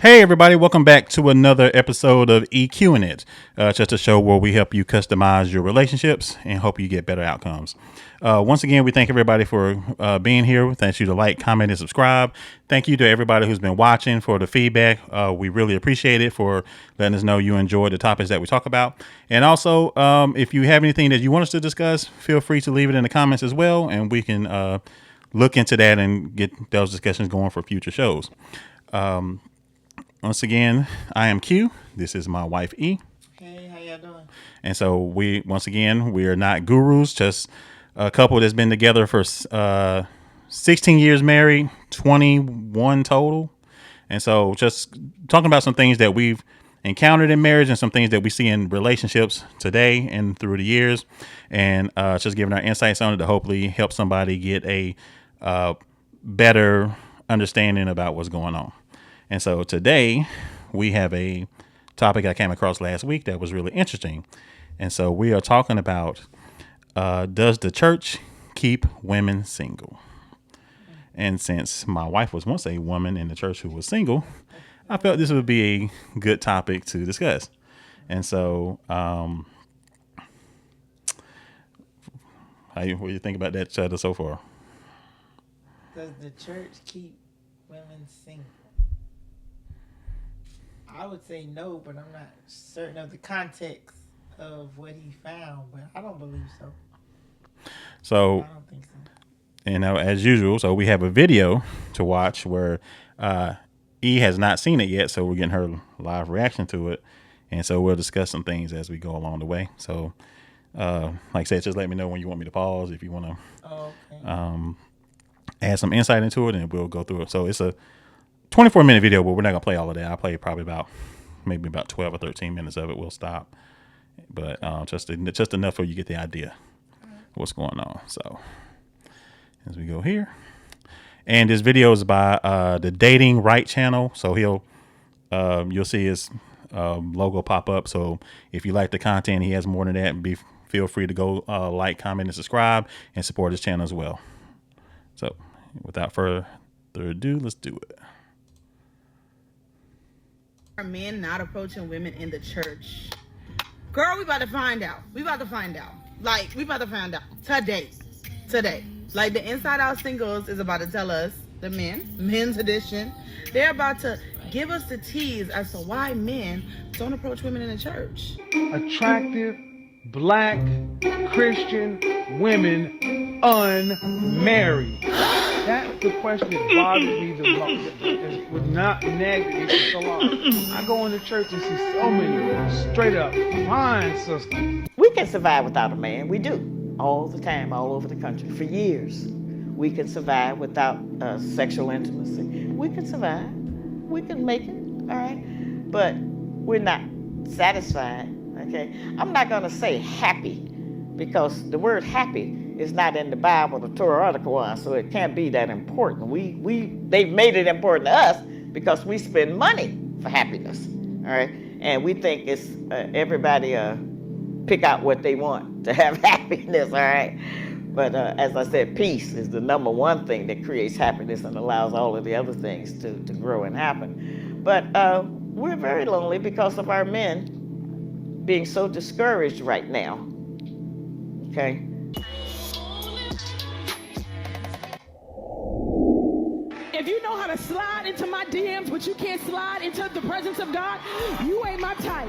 Hey everybody, welcome back to another episode of EQ'IN, just a show where we help you customize your relationships and hope you get better outcomes. Once again, we thank everybody for being here. Thank you to like, comment, and subscribe. Thank you to everybody who's been watching for the feedback. We really appreciate it for letting us know you enjoy the topics that we talk about. And also, if you have anything that you want us to discuss, feel free to leave it in the comments as well, and we can look into that and get those discussions going for future shows. Once again, I am Q. This is my wife E. Hey, how y'all doing? And so we are not gurus, just a couple that's been together for 16 years married, 21 total. And so just talking about some things that we've encountered in marriage and some things that we see in relationships today and through the years, and just giving our insights on it to hopefully help somebody get a better understanding about what's going on. And so today we have a topic I came across last week that was really interesting. And so we are talking about, does the church keep women single? And since my wife was once a woman in the church who was single, I felt this would be a good topic to discuss. And so, what do you think about that, Chad, so far? Does the church keep women single? I would say no, but I'm not certain of the context of what he found, but I don't believe so. So, I don't think so. as usual, so we have a video to watch where E has not seen it yet, so we're getting her live reaction to it. And so we'll discuss some things as we go along the way. So, like I said, just let me know when you want me to pause if you want to Okay. add some insight into it, and we'll go through it. So it's a 24-minute video, but we're not gonna play all of that. I'll play probably maybe about 12 or 13 minutes of it. We'll stop, but just enough for you to get the idea of what's going on. So as we go here, and this video is by the Dating Right channel. So you'll see his logo pop up. So if you like the content, he has more than that. Feel free to go like, comment, and subscribe, and support his channel as well. So without further ado, let's do it. Are men not approaching women in the church? Girl, we about to find out. We about to find out. Like, we about to find out today. Like, the Inside Out Singles is about to tell us, the men's edition, they're about to give us the tease as to why men don't approach women in the church. Attractive, black, Christian women unmarried. That's the question that bothers me the most. It was not nagging me for so long. I go into church and see so many straight up fine sisters. We can survive without a man. We do. All the time, all over the country. For years. We can survive without sexual intimacy. We can survive. We can make it, all right? But we're not satisfied, okay? I'm not going to say happy, because the word happy is not in the Bible, the Torah, or the Quran, so it can't be that important. They've made it important to us because we spend money for happiness, all right? And we think it's everybody pick out what they want to have happiness, all right? But as I said, peace is the number one thing that creates happiness and allows all of the other things to grow and happen. But we're very lonely because of our men being so discouraged right now, okay? If you know how to slide into my DMs, but you can't slide into the presence of God, you ain't my type.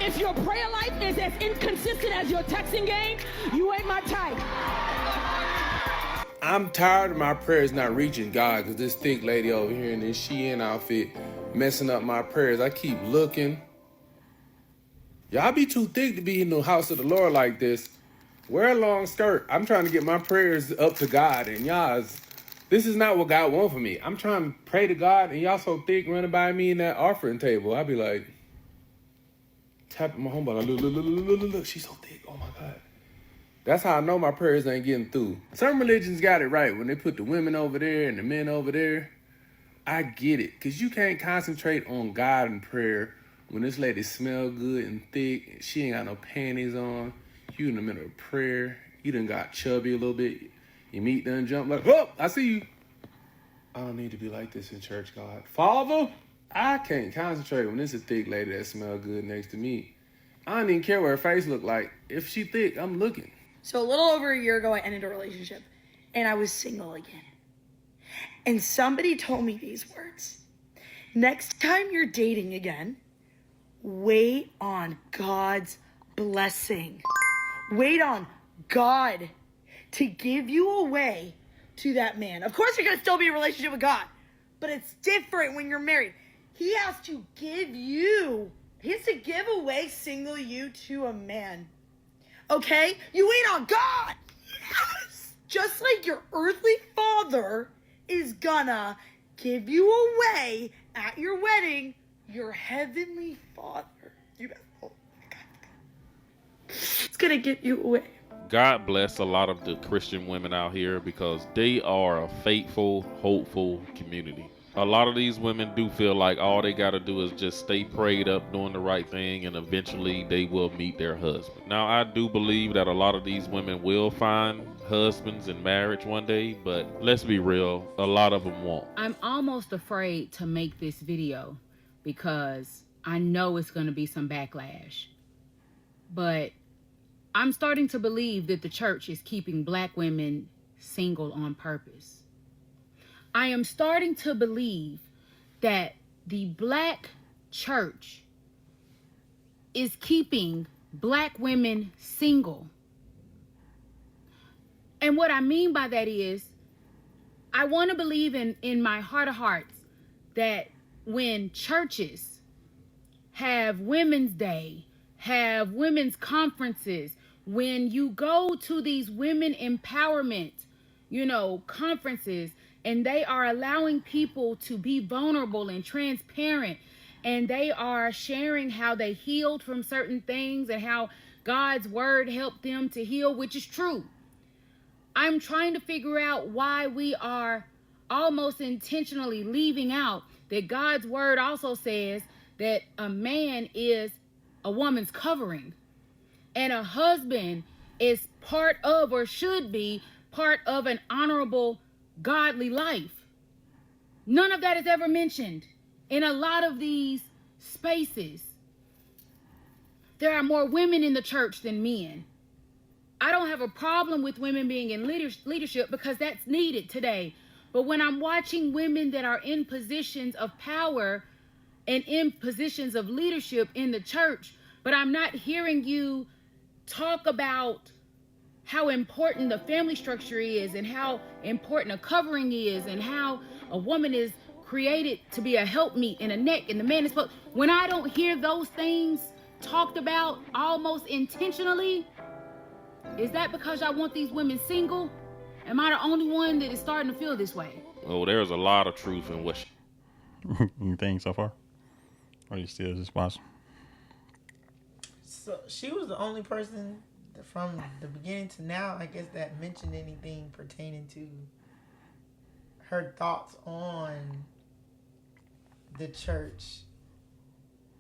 If your prayer life is as inconsistent as your texting game, you ain't my type. I'm tired of my prayers not reaching God because this thick lady over here in this EQ'IN outfit messing up my prayers. I keep looking. Y'all be too thick to be in the house of the Lord like this. Wear a long skirt. I'm trying to get my prayers up to God, and this is not what God wants for me. I'm trying to pray to God, and y'all so thick running by me in that offering table. I be like, tapping my homeboy, like, look, she's so thick. Oh my God. That's how I know my prayers ain't getting through. Some religions got it right when they put the women over there and the men over there. I get it, because you can't concentrate on God in prayer when this lady smell good and thick. She ain't got no panties on. You in the middle of prayer. You done got chubby a little bit. Your meat done jump like, oh, I see you. I don't need to be like this in church, God. Father, I can't concentrate when there's a thick lady that smell good next to me. I don't even care what her face look like. If she thick, I'm looking. So a little over a year ago, I ended a relationship, and I was single again. And somebody told me these words. Next time you're dating again, wait on God's blessing. Wait on God to give you a way to that man. Of course, you're going to still be in a relationship with God, but it's different when you're married. He has to give away single you to a man. Okay? You wait on God. Yes. Just like your earthly father is gonna give you away at your wedding, your heavenly father. Oh my God. It's gonna give you away. God bless a lot of the Christian women out here because they are a faithful, hopeful community. A lot of these women do feel like all they got to do is just stay prayed up, doing the right thing, and eventually they will meet their husband. Now, I do believe that a lot of these women will find husbands in marriage one day, but let's be real, a lot of them won't. I'm almost afraid to make this video because I know it's going to be some backlash. But I'm starting to believe that the church is keeping black women single on purpose. I am starting to believe that the black church is keeping black women single. And what I mean by that is, I want to believe in my heart of hearts that when churches have Women's Day, have women's conferences, when you go to these women empowerment, conferences, and they are allowing people to be vulnerable and transparent, and they are sharing how they healed from certain things and how God's word helped them to heal, which is true. I'm trying to figure out why we are almost intentionally leaving out that God's word also says that a man is a woman's covering, and a husband is part of, or should be part of, an honorable, godly life. None of that is ever mentioned in a lot of these spaces. There are more women in the church than men. I don't have a problem with women being in leadership because that's needed today. But when I'm watching women that are in positions of power and in positions of leadership in the church, but I'm not hearing you talk about how important the family structure is and how important a covering is and how a woman is created to be a helpmeet and a neck, and the man is supposed. When I don't hear those things talked about almost intentionally, is that because I want these women single? Am I the only one that is starting to feel this way? Oh, there's a lot of truth in what You think so far? Or are you still responsible? So she was the only person from the beginning to now, I guess, that mentioned anything pertaining to her thoughts on the church.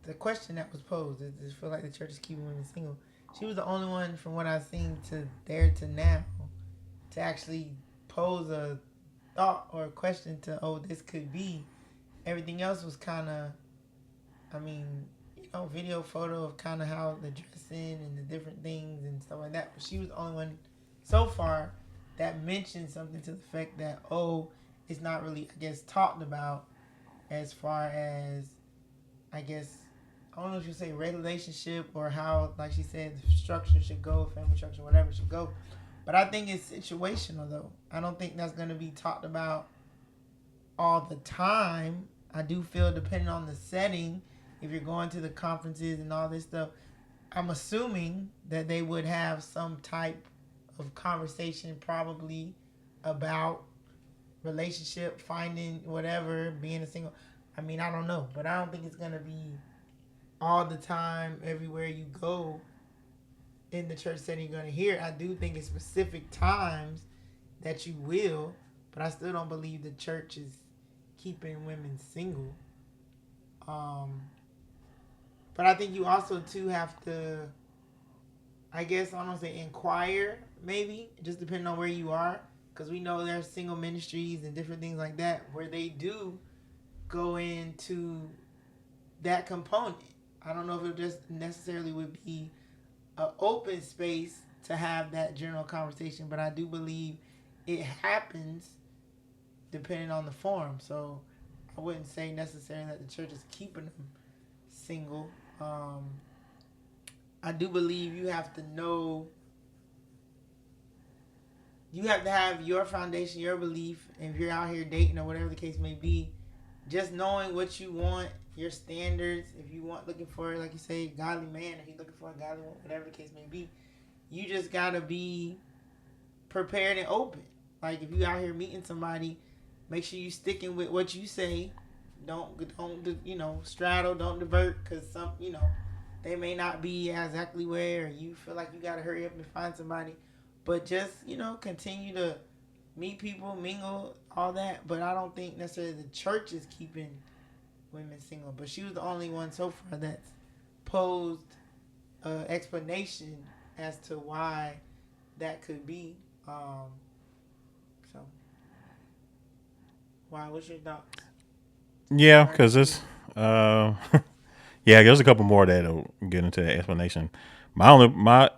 The question that was posed, does it feel like the church is keeping women single? She was the only one, from what I've seen to there to now, to actually pose a thought or a question to, this could be. Everything else was kind of, video, photo of kind of how the dressing and the different things and stuff like that. But she was the only one so far that mentioned something to the fact that, it's not really, I guess, talked about as far as, I guess, I don't know if you say relationship or how, like she said, the structure should go, family structure, whatever should go. But I think it's situational, though. I don't think that's going to be talked about all the time. I do feel, depending on the setting, if you're going to the conferences and all this stuff, I'm assuming that they would have some type of conversation probably about relationship, finding whatever, being a single. I don't know. But I don't think it's going to be all the time, everywhere you go in the church setting you're going to hear. I do think it's specific times that you will, but I still don't believe the church is keeping women single. But I think you also, too, have to, I guess, I don't say inquire, maybe, just depending on where you are. because we know there's single ministries and different things like that where they do go into that component. I don't know if it just necessarily would be an open space to have that general conversation, but I do believe it happens depending on the form. So I wouldn't say necessarily that the church is keeping them single. I do believe you have to know, you have to have your foundation, your belief, and if you're out here dating or whatever the case may be, just knowing what you want, your standards. If you want, looking for, like you say, godly man, if you're looking for a godly woman, whatever the case may be, you just gotta be prepared and open. Like if you out here meeting somebody, make sure you sticking with what you say. Don't straddle, don't divert, because some they may not be exactly where, or you feel like you gotta hurry up and find somebody. But just continue to meet people, mingle, all that. But I don't think necessarily the church is keeping women single. But she was the only one so far that's posed an explanation as to why that could be. So, why? What's your thoughts? Yeah, because it's yeah, there's a couple more that'll get into the explanation. My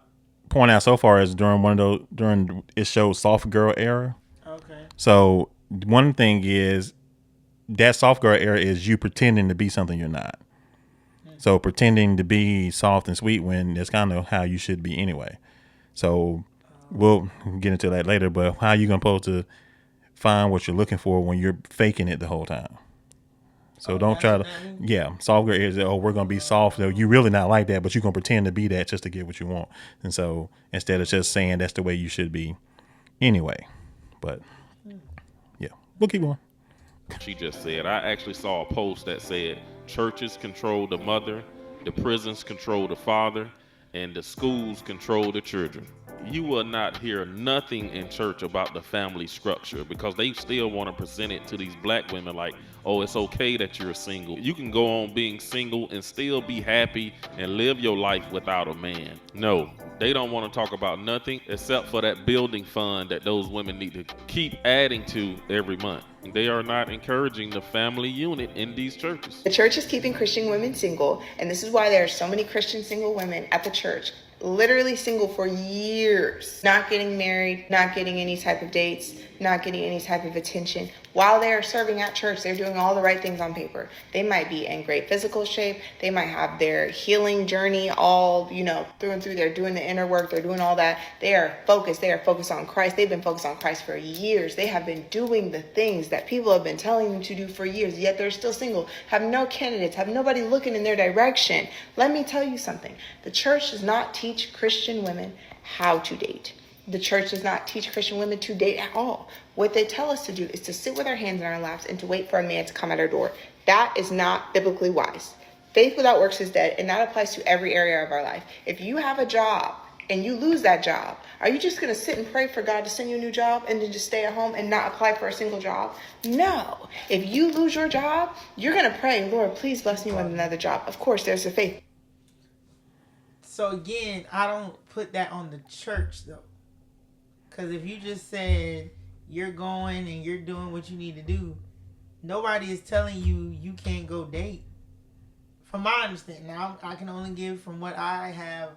point out so far is during it shows soft girl era. Okay. So one thing is that soft girl era is you pretending to be something you're not. So pretending to be soft and sweet when that's kind of how you should be anyway. So we'll get into that later. But how you gonna supposed to find what you're looking for when you're faking it the whole time? So don't try to, soft girl is, we're going to be soft. Though you really not like that, but you're going to pretend to be that just to get what you want. And so instead of just saying that's the way you should be anyway. But yeah, we'll keep going. She just said, I actually saw a post that said churches control the mother, the prisons control the father, and the schools control the children. You will not hear nothing in church about the family structure because they still want to present it to these black women like, oh, it's okay that you're single. You can go on being single and still be happy and live your life without a man. No, they don't want to talk about nothing except for that building fund that those women need to keep adding to every month. They are not encouraging the family unit in these churches. The church is keeping Christian women single, and this is why there are so many Christian single women at the church, literally single for years, not getting married, not getting any type of dates, not getting any type of attention. While they are serving at church, they're doing all the right things on paper. They might be in great physical shape. They might have their healing journey all, through and through. They're doing the inner work. They're doing all that. They are focused. They are focused on Christ. They've been focused on Christ for years. They have been doing the things that people have been telling them to do for years, yet they're still single, have no candidates, have nobody looking in their direction. Let me tell you something. The church does not teach Christian women how to date. The church does not teach Christian women to date at all. What they tell us to do is to sit with our hands in our laps and to wait for a man to come at our door. That is not biblically wise. Faith without works is dead, and that applies to every area of our life. If you have a job and you lose that job, are you just going to sit and pray for God to send you a new job and then just stay at home and not apply for a single job? No. If you lose your job, you're going to pray, Lord, please bless me with another job. Of course, there's a faith. So again, I don't put that on the church though. Because if you just said you're going and you're doing what you need to do, nobody is telling you can't go date. From my understanding, now I can only give from what I have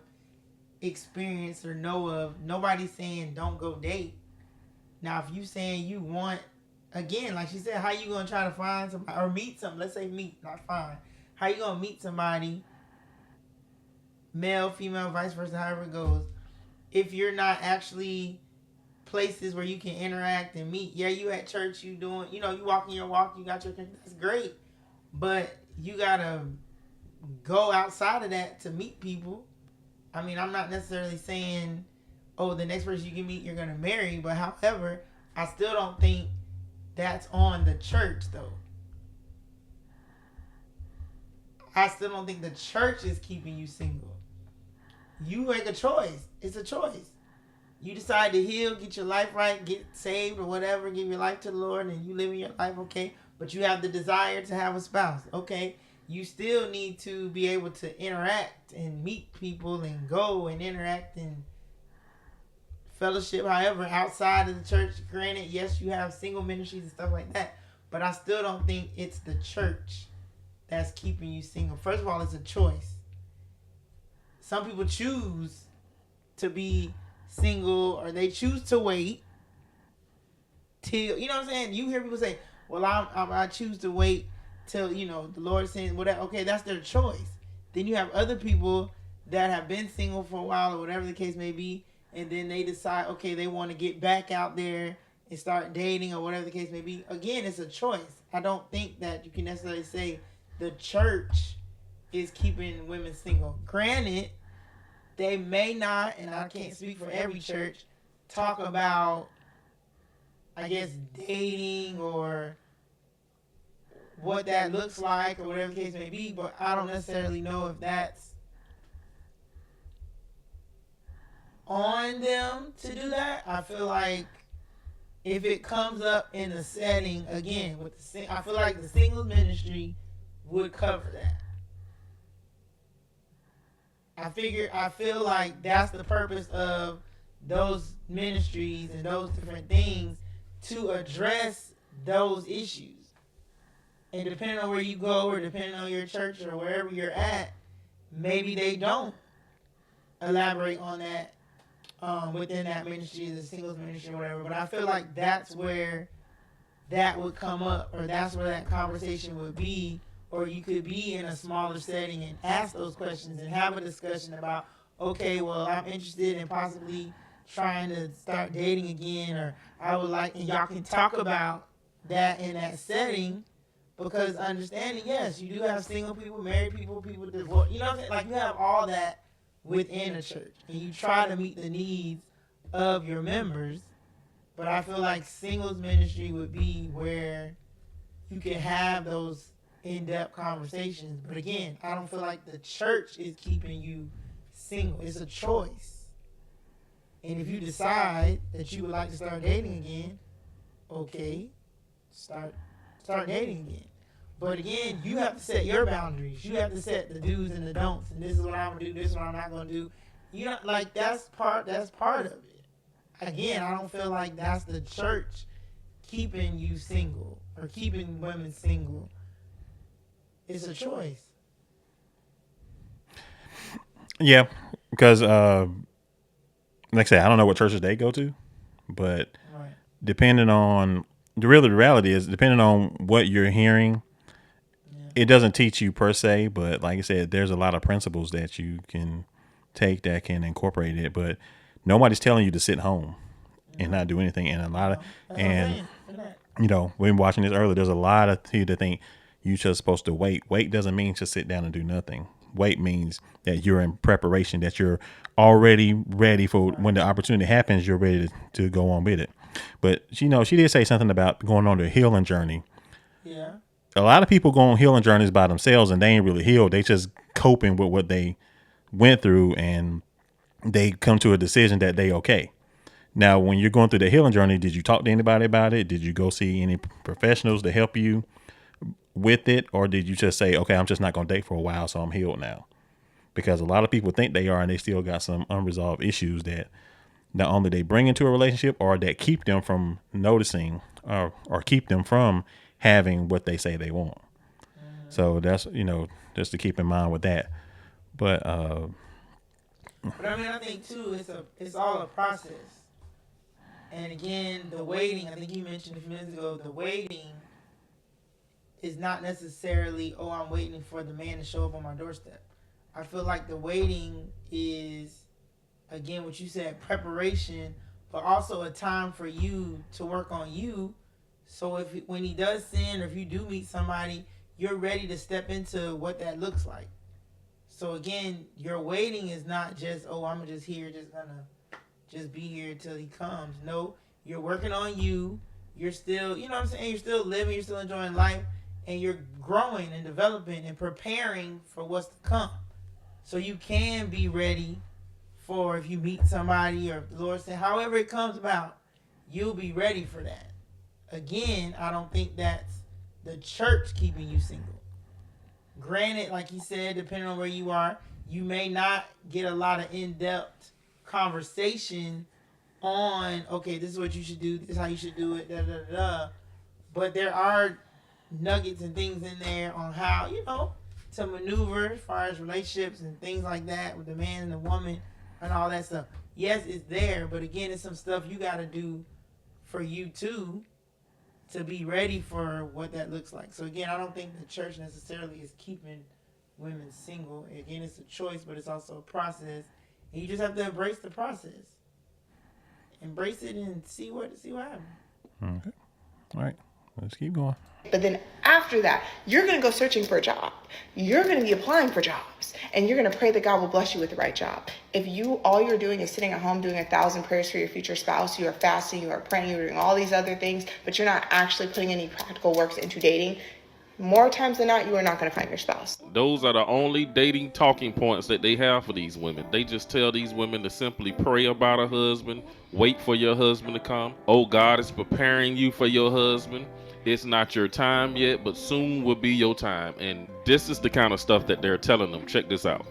experienced or know of. Nobody's saying don't go date. Now, if you saying you want, again, like she said, how you going to try to find somebody or meet somebody? Let's say meet, not find. How you going to meet somebody, male, female, vice versa, however it goes, if you're not actually places where you can interact and meet? Yeah, you at church, you doing, you walking your walk, you got your, that's great, but you gotta go outside of that to meet people. I mean, I'm not necessarily saying, oh, the next person you can meet you're gonna marry, but however, I still don't think that's on the church though. I still don't think the church is keeping you single. You make a choice. It's a choice. You decide to heal, get your life right, get saved or whatever, give your life to the Lord, and you living your life, okay? But you have the desire to have a spouse, okay? You still need to be able to interact and meet people and go and interact and fellowship. However, outside of the church, granted, yes, you have single ministries and stuff like that, but I still don't think it's the church that's keeping you single. First of all, it's a choice. Some people choose to be single, or they choose to wait till, you know what I'm saying? You hear people say, well, I choose to wait till, you know, the Lord saying whatever. Okay, that's their choice. Then you have other people that have been single for a while, or whatever the case may be, and then they decide, okay, they want to get back out there and start dating, or whatever the case may be. Again, it's a choice. I don't think that you can necessarily say the church is keeping women single. Granted, they may not, and I can't speak for every church, talk about, I guess, dating or what that looks like, or whatever the case may be, but I don't necessarily know if that's on them to do that. I feel like if it comes up in a setting, again, with I feel like the singles ministry would cover that. I feel like that's the purpose of those ministries and those different things, to address those issues. And depending on where you go, or depending on your church, or wherever you're at, maybe they don't elaborate on that within that ministry, the singles ministry or whatever. But I feel like that's where that would come up, or that's where that conversation would be. Or you could be in a smaller setting and ask those questions and have a discussion about, okay, well, I'm interested in possibly trying to start dating again, or I would like, and y'all can talk about that in that setting, because understanding, yes, you do have single people, married people, people divorced, you know what I'm saying? Like, you have all that within a church, and you try to meet the needs of your members. But I feel like singles ministry would be where you can have those in-depth conversations. But again, I don't feel like the church is keeping you single. It's a choice. And if you decide that you would like to start dating again, okay, start dating again. But again, you have to set your boundaries. You have to set the do's and the don'ts. And this is what I'm gonna do, this is what I'm not gonna do. You know, like, that's part of it. Again, I don't feel like that's the church keeping you single, or keeping women single. It's a choice. Yeah, because like I said, I don't know what churches they go to, but Right. depending on the reality is, depending on what you're hearing, it doesn't teach you per se. But like I said, there's a lot of principles that you can take that can incorporate it. But nobody's telling you to sit home and not do anything. And a lot of, and you know, we've been watching this earlier. There's a lot of people that think you're just supposed to wait. Wait doesn't mean to sit down and do nothing. Wait means that you're in preparation, that you're already ready for when the opportunity happens, you're ready to go on with it. But, you know, she did say something about going on the healing journey. Yeah. A lot of people go on healing journeys by themselves, and they ain't really healed. They just coping with what they went through, and they come to a decision that they okay. Now, when you're going through the healing journey, did you talk to anybody about it? Did you go see any professionals to help you with it? Or did you just say, okay, I'm just not going to date for a while, so I'm healed now? Because a lot of people think they are, and they still got some unresolved issues that not only they bring into a relationship, or that keep them from noticing, or keep them from having what they say they want. So that's, you know, just to keep in mind with that. But I mean, I think too, it's all a process. And again, the waiting, I think you mentioned a few minutes ago, the waiting is not necessarily, oh, I'm waiting for the man to show up on my doorstep. I feel like the waiting is, again, what you said, preparation, but also a time for you to work on you. So when he does sin, or if you do meet somebody, you're ready to step into what that looks like. So again, your waiting is not just, oh, I'm just here, just be here till he comes. No, you're working on you. You're still, you know what I'm saying? You're still living, you're still enjoying life, and you're growing and developing and preparing for what's to come. So you can be ready for if you meet somebody, or if the Lord said, however it comes about, you'll be ready for that. Again, I don't think that's the church keeping you single. Granted, like he said, depending on where you are, you may not get a lot of in-depth conversation on, okay, this is what you should do, this is how you should do it, da da da da. But there are nuggets and things in there on how, to maneuver as far as relationships and things like that with the man and the woman and all that stuff. Yes, it's there, but again, it's some stuff you got to do for you too to be ready for what that looks like. So again, I don't think the church necessarily is keeping women single. Again, it's a choice, but it's also a process, and you just have to embrace the process. Embrace it and see what happens. Okay. All right. Let's keep going. But then after that, you're going to go searching for a job. You're going to be applying for jobs, and you're going to pray that God will bless you with the right job. If all you're doing is sitting at home doing 1,000 prayers for your future spouse, you are fasting, you are praying, you're doing all these other things, but you're not actually putting any practical works into dating, more times than not, you are not going to find your spouse. Those are the only dating talking points that they have for these women. They just tell these women to simply pray about a husband, wait for your husband to come. Oh, God is preparing you for your husband. It's not your time yet, but soon will be your time. And this is the kind of stuff that they're telling them. Check this out.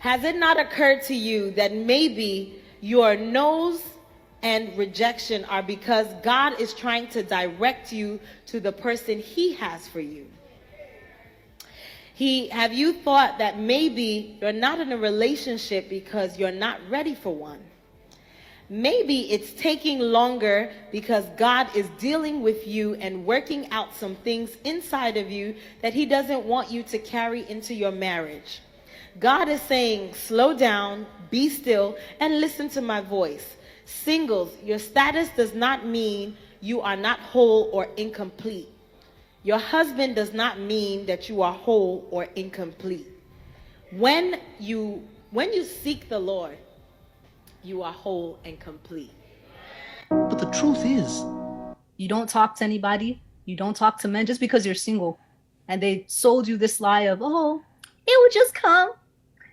Has it not occurred to you that maybe your no's and rejection are because God is trying to direct you to the person He has for you? Have you thought that maybe you're not in a relationship because you're not ready for one? Maybe it's taking longer because God is dealing with you and working out some things inside of you that He doesn't want you to carry into your marriage. God is saying, slow down, be still, and listen to my voice. Singles, your status does not mean you are not whole or incomplete. Your husband does not mean that you are whole or incomplete. When you seek the Lord, you are whole and complete. But the truth is, you don't talk to anybody. You don't talk to men just because you're single. And they sold you this lie of, oh, it will just come.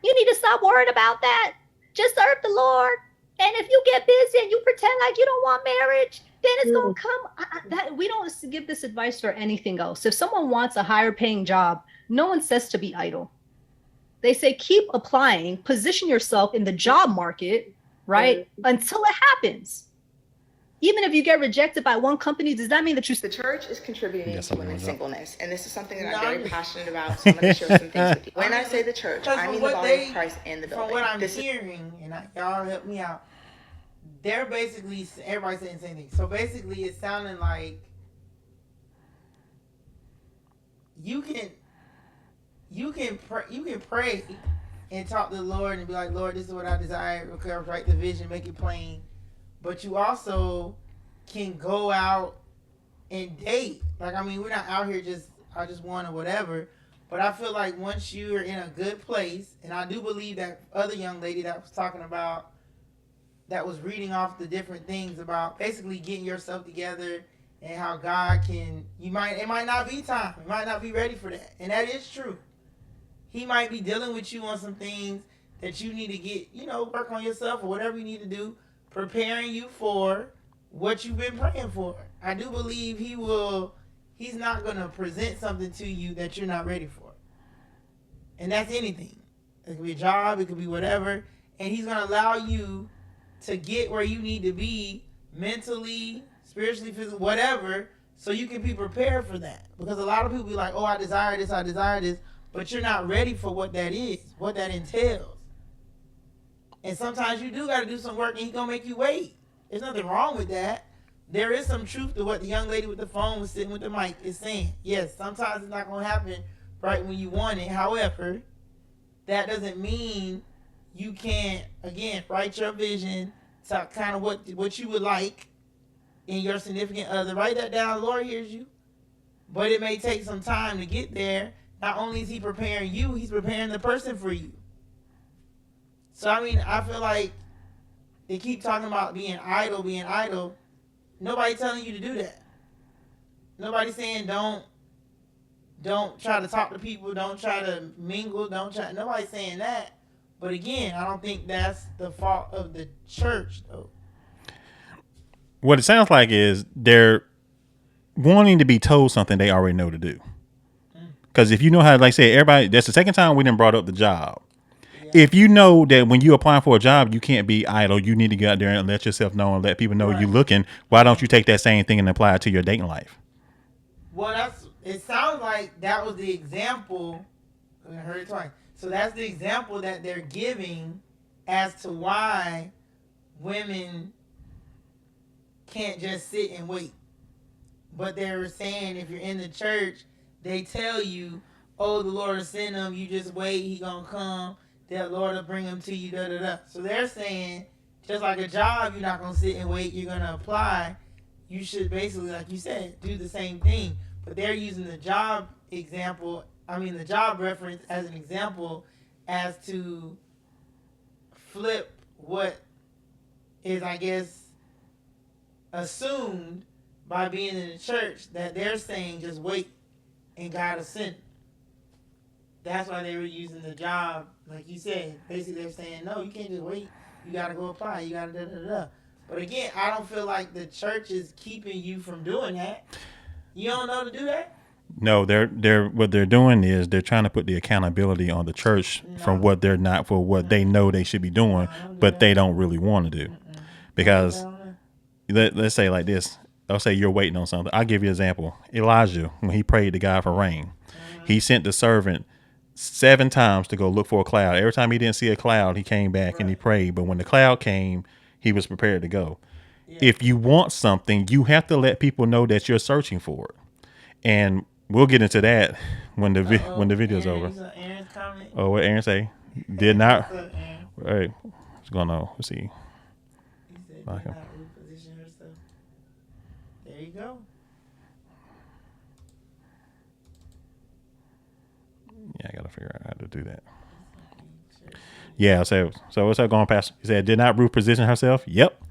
You need to stop worrying about that. Just serve the Lord. And if you get busy and you pretend like you don't want marriage, then it's going to come. We don't give this advice for anything else. If someone wants a higher paying job, no one says to be idle. They say, keep applying, position yourself in the job market, right? Until it happens. Even if you get rejected by one company, does that mean that The church is contributing to women's singleness, and this is something that I'm very passionate about, so I'm going to share some things with you. When I say the church, I mean the body of Christ in the building. From what I'm hearing, and y'all help me out, they're basically, everybody's saying the same thing. So basically, it's sounding like you can pray and talk to the Lord and be like, Lord, this is what I desire. Okay, write the vision, make it plain. But you also can go out and date. Like, I mean, we're not out here I just want or whatever. But I feel like once you're in a good place, and I do believe that other young lady that was talking about, that was reading off the different things about basically getting yourself together and how God can, it might not be time. You might not be ready for that. And that is true. He might be dealing with you on some things that you need to get, work on yourself or whatever you need to do, preparing you for what you've been praying for. I do believe he's not going to present something to you that you're not ready for. And that's anything. It could be a job, it could be whatever. And he's going to allow you to get where you need to be mentally, spiritually, physically, whatever, so you can be prepared for that. Because a lot of people be like, oh, I desire this, but you're not ready for what that is, what that entails. And sometimes you do got to do some work, and he's going to make you wait. There's nothing wrong with that. There is some truth to what the young lady with the phone was sitting with the mic is saying. Yes, sometimes it's not going to happen right when you want it. However, that doesn't mean you can't, again, write your vision to kind of what you would like in your significant other. Write that down. Lord hears you. But it may take some time to get there. Not only is he preparing you, he's preparing the person for you. So, I mean, I feel like they keep talking about being idle. Nobody telling you to do that. Nobody saying don't try to talk to people, don't try to mingle, nobody's saying that. But again, I don't think that's the fault of the church, though. What it sounds like is they're wanting to be told something they already know to do. Because if you know how, like I said, everybody, that's the second time we done brought up the job. if you know that when you're applying for a job, you can't be idle. You need to get out there and let yourself know and let people know you're looking. Why don't you take that same thing and apply it to your dating life? Well, it sounds like that was the example. I heard it twice. So that's the example that they're giving as to why women can't just sit and wait. But they were saying if you're in the church, they tell you, oh, the Lord will send him. You just wait. He gonna come. The Lord will bring him to you. Da da da. So they're saying, just like a job, you're not gonna sit and wait. You're gonna apply. You should basically, like you said, do the same thing. But they're using the job example. The job reference as an example as to flip what is, I guess, assumed by being in the church, that they're saying just wait and God will send. That's why they were using the job, like you said. Basically, they're saying, no, you can't just wait. You got to go apply. You got to da-da-da-da. But again, I don't feel like the church is keeping you from doing that. You don't know to do that? No, what they're doing is they're trying to put the accountability on the church from what they're not for what they know they should be doing, but they don't really want to do. Because let's say like this. I'll say you're waiting on something. I'll give you an example. Elijah, when he prayed to God for rain, he sent the servant 7 times to go look for a cloud. Every time he didn't see a cloud, he came back and he prayed. But when the cloud came, he was prepared to go. If you want something, you have to let people know that you're searching for it. And we'll get into that when the video's over. Oh, what Aaron say? Did not. Hey, what's going on? Let's see. He said did not reposition herself. There you go. Yeah, I gotta figure out how to do that. Yeah, so what's that going, Pastor? He said, did not Ruth position herself? Yep.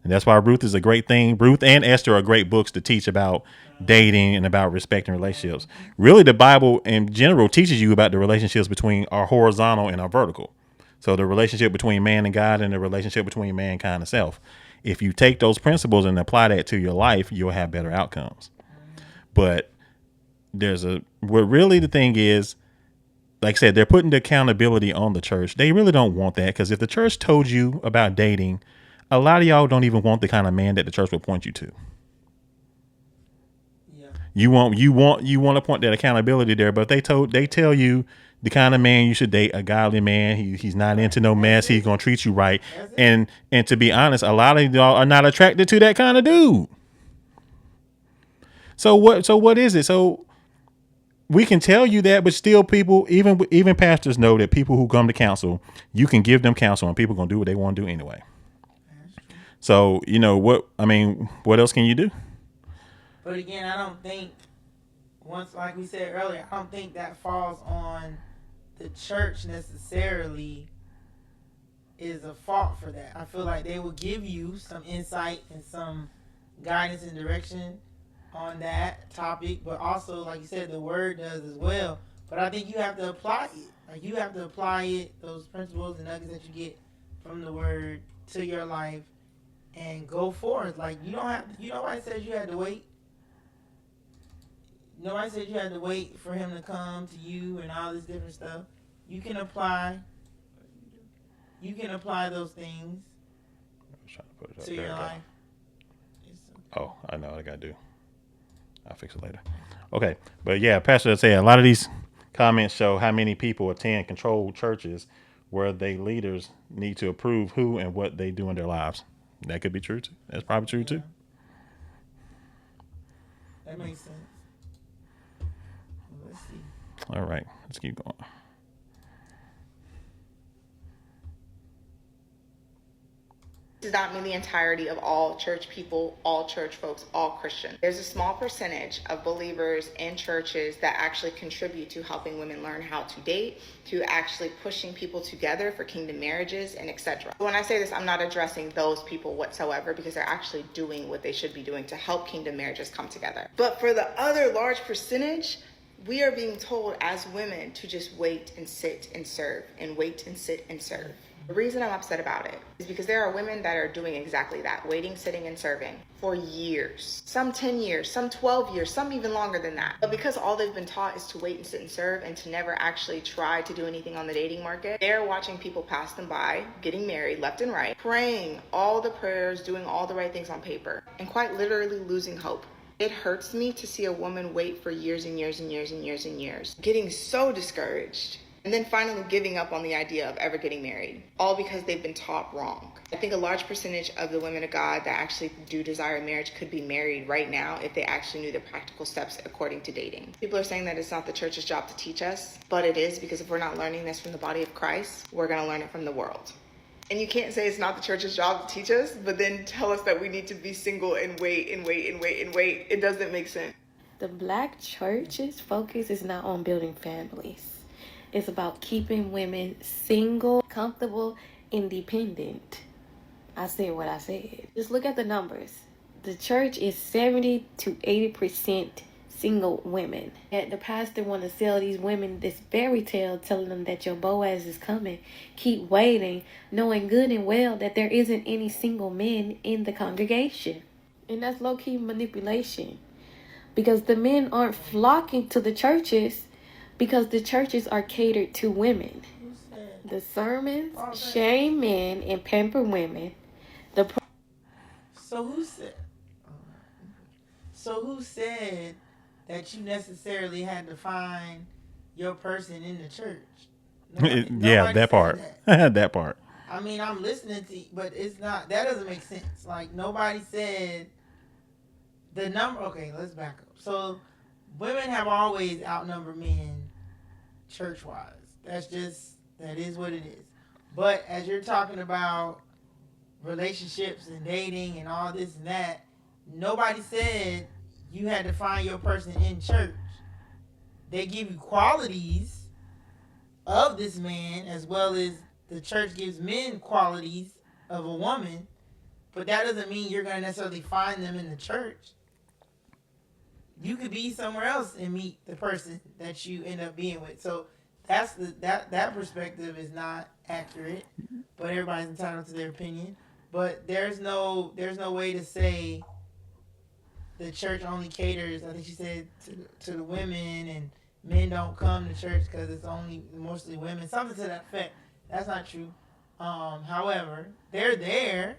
And that's why Ruth is a great thing. Ruth and Esther are great books to teach about dating and about respecting relationships. Really, the Bible in general teaches you about the relationships between our horizontal and our vertical. So the relationship between man and God and the relationship between mankind and self. If you take those principles and apply that to your life, you'll have better outcomes. But what really the thing is, like I said, they're putting the accountability on the church. They really don't want that, because if the church told you about dating, a lot of y'all don't even want the kind of man that the church will point you to. Yeah. You want to point that accountability there, but they tell you the kind of man you should date, a godly man. He's not into no mess. He's gonna treat you right. And to be honest, a lot of y'all are not attracted to that kind of dude. So what is it? So we can tell you that, but still people, even pastors know that people who come to counsel, you can give them counsel and people going to do what they want to do anyway. So, what else can you do? But again, I don't think, like we said earlier, I don't think that falls on the church necessarily is a fault for that. I feel like they will give you some insight and some guidance and direction on that topic, but also, like you said, the word does as well. But I think you have to apply it. Like, you have to apply it, those principles and nuggets that you get from the word to your life, and go forth. Like, you don't have to, nobody says you had to wait. Nobody said you had to wait for him to come to you and all this different stuff. You can apply those things to your life. Oh, I know what I gotta do. I'll fix it later. Okay. But yeah, Pastor said a lot of these comments show how many people attend controlled churches where they leaders need to approve who and what they do in their lives. That could be true too. That's probably true too. That makes sense. Let's see. All right. Let's keep going. Does not mean the entirety of all church people, all church folks, all Christians. There's a small percentage of believers in churches that actually contribute to helping women learn how to date, to actually pushing people together for kingdom marriages, and etc. When I say this, I'm not addressing those people whatsoever, because they're actually doing what they should be doing to help kingdom marriages come together. But for the other large percentage, we are being told as women to just wait and sit and serve, and wait and sit and serve. The reason I'm upset about it is because there are women that are doing exactly that, waiting, sitting, and serving for years. Some 10 years, some 12 years, some even longer than that. But because all they've been taught is to wait and sit and serve and to never actually try to do anything on the dating market, they're watching people pass them by, getting married left and right, praying all the prayers, doing all the right things on paper, and quite literally losing hope. It hurts me to see a woman wait for years and years and years and years and years, getting so discouraged, and then finally giving up on the idea of ever getting married, all because they've been taught wrong. I think a large percentage of the women of God that actually do desire marriage could be married right now if they actually knew the practical steps according to dating. People are saying that it's not the church's job to teach us, but it is, because if we're not learning this from the body of Christ, we're going to learn it from the world. And you can't say it's not the church's job to teach us, but then tell us that we need to be single and wait and wait and wait and wait. It doesn't make sense. The Black church's focus is not on building families. It's about keeping women single, comfortable, independent. I said what I said. Just look at the numbers. The church is 70 to 80% single women. Yet the pastor want to sell these women this fairy tale, telling them that your Boaz is coming. Keep waiting, knowing good and well that there isn't any single men in the congregation. And that's low-key manipulation. Because the men aren't flocking to the churches because the churches are catered to women. The sermons shame men and pamper women. So who said that you necessarily had to find your person in the church? Yeah, that part. That part. I mean, I'm listening to you, but it's not, that doesn't make sense. Like, nobody said the number. Okay, let's back up. So women have always outnumbered men church-wise. That is what it is. But as you're talking about relationships and dating and all this and that, nobody said you had to find your person in church. They give you qualities of this man, as well as the church gives men qualities of a woman, but that doesn't mean you're going to necessarily find them in the church. You could be somewhere else and meet the person that you end up being with. So that's that perspective is not accurate, but everybody's entitled to their opinion. But there's no way to say the church only caters, I think she said, to the women, and men don't come to church because it's only mostly women. Something to that effect. That's not true. However, they're there.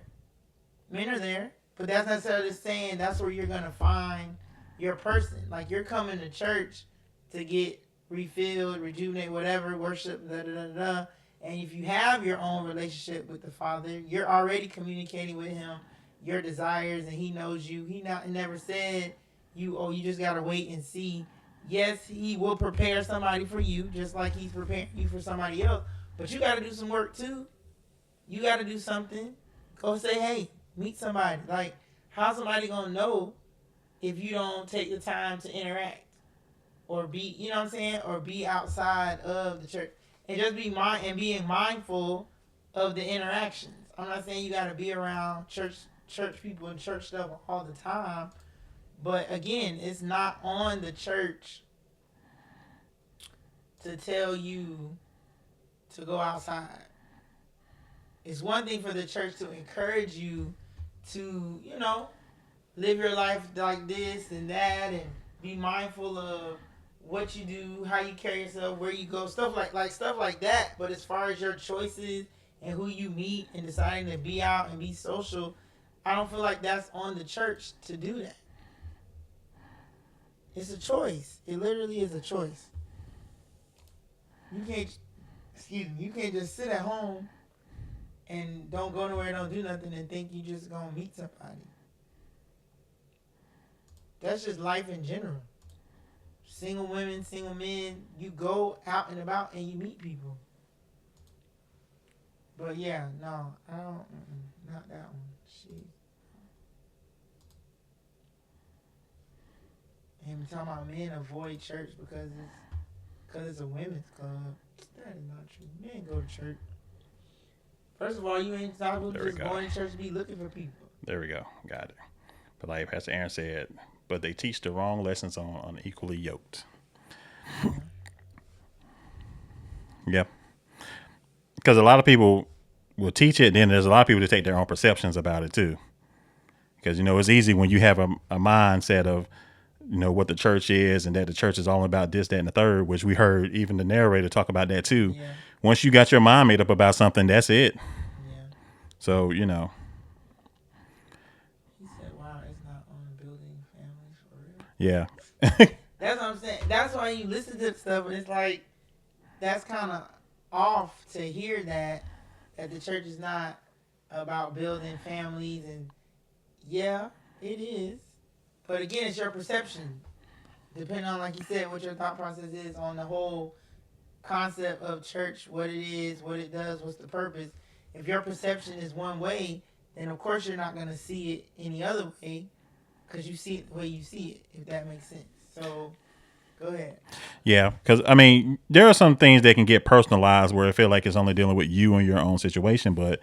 Men are there. But that's not necessarily saying that's where you're going to find your person. Like, you're coming to church to get refilled, rejuvenate, whatever, worship, da-da-da-da. And if you have your own relationship with the Father, you're already communicating with Him your desires, and He knows you. He never said you just got to wait and see. Yes, He will prepare somebody for you, just like He's preparing you for somebody else. But you got to do some work too. You got to do something. Go say, hey, meet somebody. Like, how's somebody going to know if you don't take the time to interact or be, you know what I'm saying, or be outside of the church? And just being mindful of the interactions. I'm not saying you got to be around church people and church stuff all the time, but again, it's not on the church to tell you to go outside. It's one thing for the church to encourage you to, live your life like this and that, and be mindful of what you do, how you carry yourself, where you go, stuff like that. But as far as your choices and who you meet and deciding to be out and be social, I don't feel like that's on the church to do that. It's a choice. It literally is a choice. You can't just sit at home and don't go nowhere, don't do nothing, and think you just gonna meet somebody. That's just life in general. Single women, single men, you go out and about and you meet people. But yeah, no, I don't, not that one. Jeez. And talking about men avoid church because it's a women's club. That is not true. Men go to church. First of all, you ain't talking about just going to church to be looking for people. There we go. Got it. But like Pastor Aaron said, but they teach the wrong lessons on Equally Yoked. Yeah. Because a lot of people will teach it, then there's a lot of people that take their own perceptions about it too. Because, it's easy when you have a mindset of, what the church is and that the church is all about this, that, and the third, which we heard even the narrator talk about that too. Yeah. Once you got your mind made up about something, that's it. Yeah. So, He said, wow, it's not on building families for real. Yeah. That's what I'm saying. That's why you listen to the stuff, and it's like, that's kind of off to hear that the church is not about building families. And yeah, it is. But again, it's your perception. Depending on, like you said, what your thought process is on the whole concept of church, what it is, what it does, what's the purpose. If your perception is one way, then of course you're not going to see it any other way, because you see it the way you see it, if that makes sense. So, go ahead. Yeah, because, there are some things that can get personalized where I feel like it's only dealing with you and your own situation, but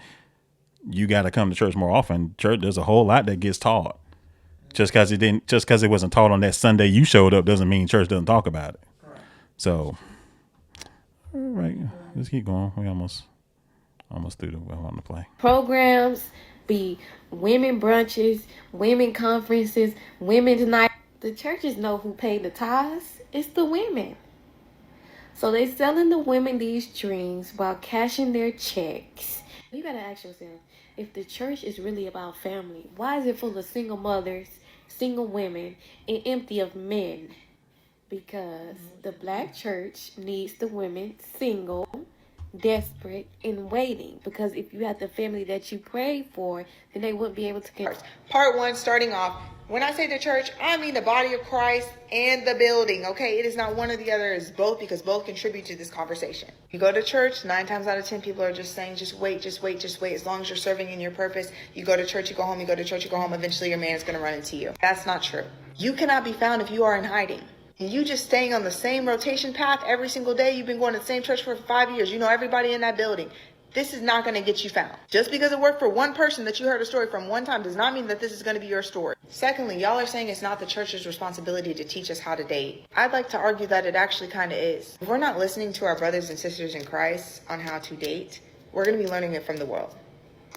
you got to come to church more often. Church, there's a whole lot that gets taught. Just because it wasn't taught on that Sunday you showed up doesn't mean church doesn't talk about it. Right. So, all right, let's keep going. We almost through the well on the play. Programs be women brunches, women conferences, women's night. The churches know who paid the tithes. It's the women. So they selling the women these dreams while cashing their checks. You gotta ask yourself, if the church is really about family, why is it full of single mothers, single women, and empty of men? Because the black church needs the women single, desperate, and waiting. Because if you had the family that you prayed for, then they wouldn't be able to get. Part one, starting off. When I say the church, I mean the body of Christ and the building, okay? It is not one or the other, it's both, because both contribute to this conversation. You go to church, 9 times out of 10 people are just saying, just wait. As long as you're serving in your purpose, you go to church, you go home, you go to church, you go home, eventually your man is going to run into you. That's not true. You cannot be found if you are in hiding. And you just staying on the same rotation path every single day. You've been going to the same church for 5 years. You know everybody in that building. This is not going to get you found. Just because it worked for one person that you heard a story from one time does not mean that this is going to be your story. Secondly, y'all are saying it's not the church's responsibility to teach us how to date. I'd like to argue that it actually kind of is. If we're not listening to our brothers and sisters in Christ on how to date, we're going to be learning it from the world.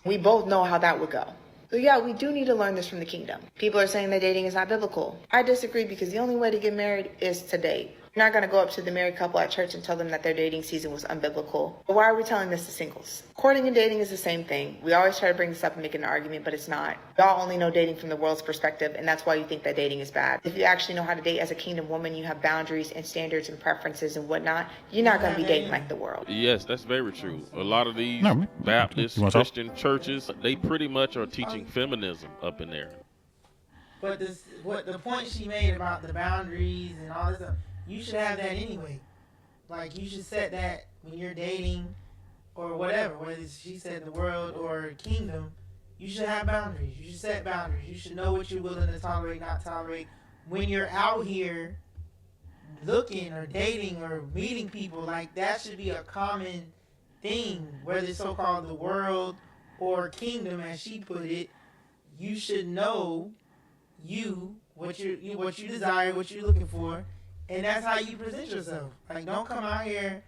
We both know how that would go. So yeah, we do need to learn this from the kingdom. People are saying that dating is not biblical. I disagree, because the only way to get married is to date. You're not going to go up to the married couple at church and tell them that their dating season was unbiblical. But why are we telling this to singles? Courting and dating is the same thing. We always try to bring this up and make it an argument, but it's not. Y'all only know dating from the world's perspective, and that's why you think that dating is bad. If you actually know how to date as a kingdom woman, you have boundaries and standards and preferences and whatnot, you're not going to be dating like the world. Yes, that's very true. A lot of these Baptist Christian churches, they pretty much are teaching feminism up in there. But the point she made about the boundaries and all this stuff, you should have that anyway. Like, you should set that when you're dating or whatever, whether she said the world or kingdom, you should have boundaries. You should set boundaries. You should know what you're willing to tolerate, not tolerate. When you're out here looking or dating or meeting people, like, that should be a common thing, whether it's so-called the world or kingdom, as she put it. You should know what you desire, what you're looking for, and that's how you present yourself. Like, don't come out here,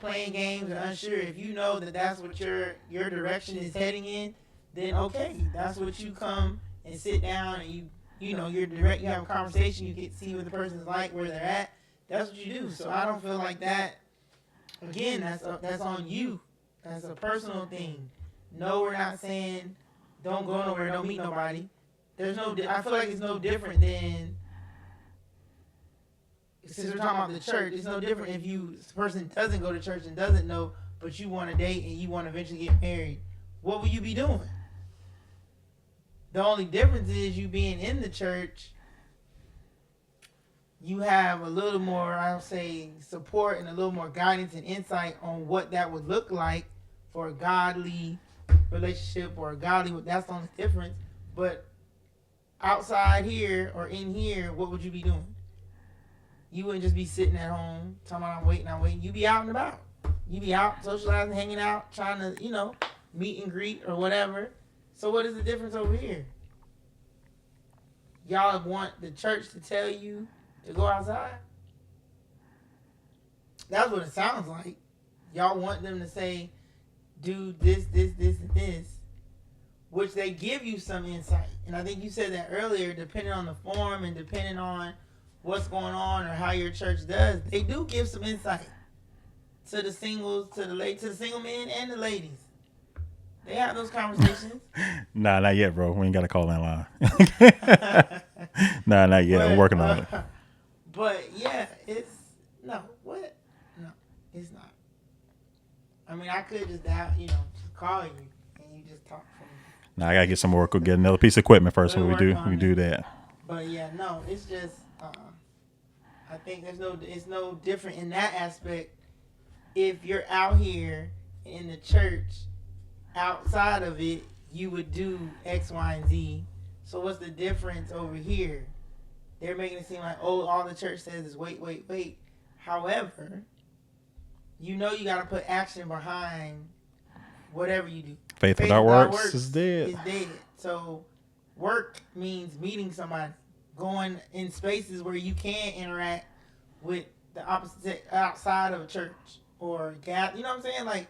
playing games or unsure. If you know that that's what your direction is heading in, then okay, that's what you come and sit down and you're direct. You have a conversation. You get to see what the person's like, where they're at. That's what you do. So I don't feel like that. Again, that's on you. That's a personal thing. No, we're not saying don't go nowhere, don't meet nobody. I feel like it's no different than, since we're talking about the church, it's no different if the person doesn't go to church and doesn't know, but you want to date and you want to eventually get married. What will you be doing? The only difference is you being in the church, you have a little more, I'll say, support and a little more guidance and insight on what that would look like for a godly relationship or a godly, that's the only difference. But outside here or in here, what would you be doing? You wouldn't just be sitting at home talking about I'm waiting. You'd be out and about. You'd be out socializing, hanging out, trying to, meet and greet or whatever. So what is the difference over here? Y'all want the church to tell you to go outside? That's what it sounds like. Y'all want them to say, do this, this, this, and this, which they give you some insight. And I think you said that earlier, depending on the form and depending on what's going on or how your church does, they do give some insight to the singles, to the single men and the ladies. They have those conversations. Nah, not yet, bro. We ain't got to call that line. Nah, not yet. I'm working on it. But yeah, it's no, what? No, it's not. I mean, I could just just call you and you just talk for me. Nah, I gotta get some more. Go get another piece of equipment first. When we do that. But yeah, no, it's just I think it's no different in that aspect. If you're out here in the church, outside of it, you would do X, Y, and Z. So what's the difference over here? They're making it seem like, oh, all the church says is wait, wait, wait. However, you got to put action behind whatever you do. Faith without works is dead. So work means meeting somebody, going in spaces where you can interact with the opposite outside of a church or gather. You know what I'm saying? Like,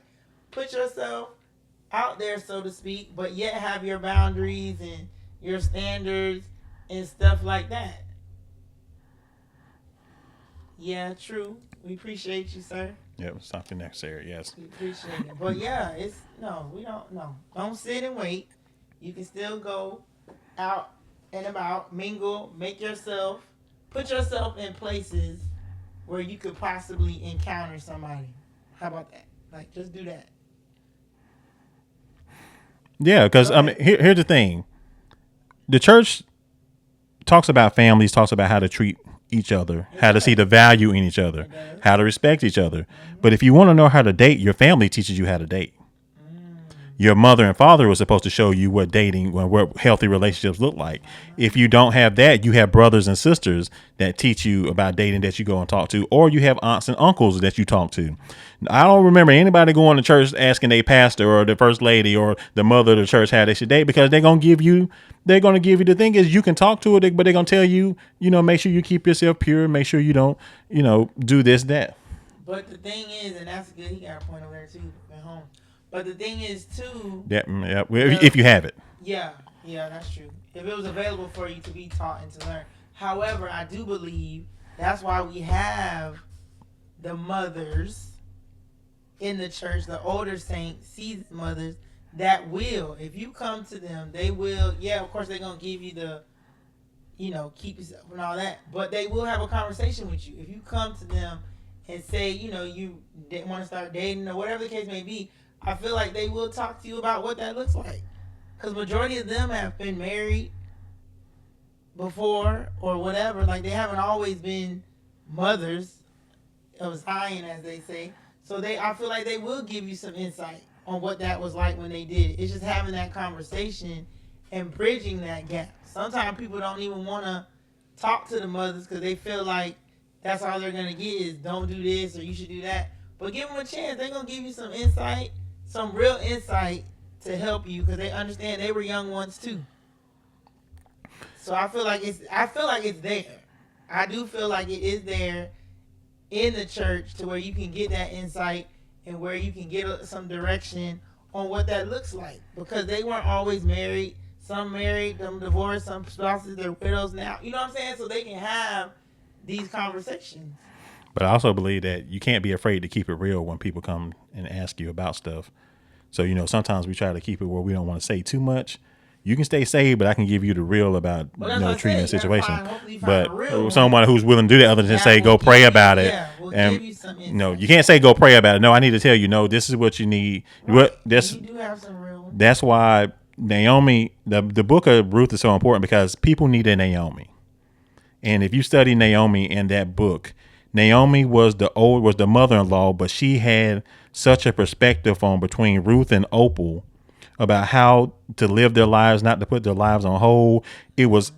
put yourself out there, so to speak, but yet have your boundaries and your standards and stuff like that. Yeah, true. We appreciate you, sir. Yep, something necessary. Yes. We appreciate it. But yeah, we don't know. Don't sit and wait. You can still go out and about, mingle, put yourself in places where you could possibly encounter somebody. How about that? Like, just do that. Yeah, because I mean, here's the thing: the church talks about families, talks about how to treat each other, how to see the value in each other, how to respect each other. But if you want to know how to date, your family teaches you how to date. Your mother and father was supposed to show you what dating, what healthy relationships look like. If you don't have that, you have brothers and sisters that teach you about dating that you go and talk to, or you have aunts and uncles that you talk to. I don't remember anybody going to church asking their pastor or the first lady or the mother of the church how they should date, because they're going to give you the thing is you can talk to it, but they're going to tell you, make sure you keep yourself pure, make sure you don't, do this, that. But the thing is, and that's good, he got a point over there too at home. But the thing is, too... Yeah, if you have it. Yeah, that's true. If it was available for you to be taught and to learn. However, I do believe that's why we have the mothers in the church, the older saints, seasoned mothers, that will, if you come to them, they will, yeah, of course they're going to give you the, keep yourself and all that, but they will have a conversation with you. If you come to them and say, you want to start dating or whatever the case may be, I feel like they will talk to you about what that looks like. Because majority of them have been married before or whatever. Like, they haven't always been mothers of Zion, as they say. So I feel like they will give you some insight on what that was like when they did it. It's just having that conversation and bridging that gap. Sometimes people don't even want to talk to the mothers because they feel like that's all they're going to get is don't do this or you should do that. But give them a chance. They're going to give you some insight, some real insight to help you, because they understand they were young ones too. So I feel like it's there. I do feel like it is there in the church to where you can get that insight and where you can get some direction on what that looks like, because they weren't always married. Some married, some divorced, some spouses, they're widows now. You know what I'm saying? So they can have these conversations. But I also believe that you can't be afraid to keep it real when people come and ask you about stuff. So, sometimes we try to keep it where we don't want to say too much. You can stay saved, but I can give you the real about, treating the situation. But someone who's willing to do that other than say, go pray about it. And, you can't say, go pray about it. No, I need to tell you, no, this is what you need. Right. You do have some real ones. That's why Naomi, the book of Ruth is so important, because people need a Naomi. And if you study Naomi in that book, Naomi was the mother-in-law, but she had such a perspective on between Ruth and Opal about how to live their lives, not to put their lives on hold. It was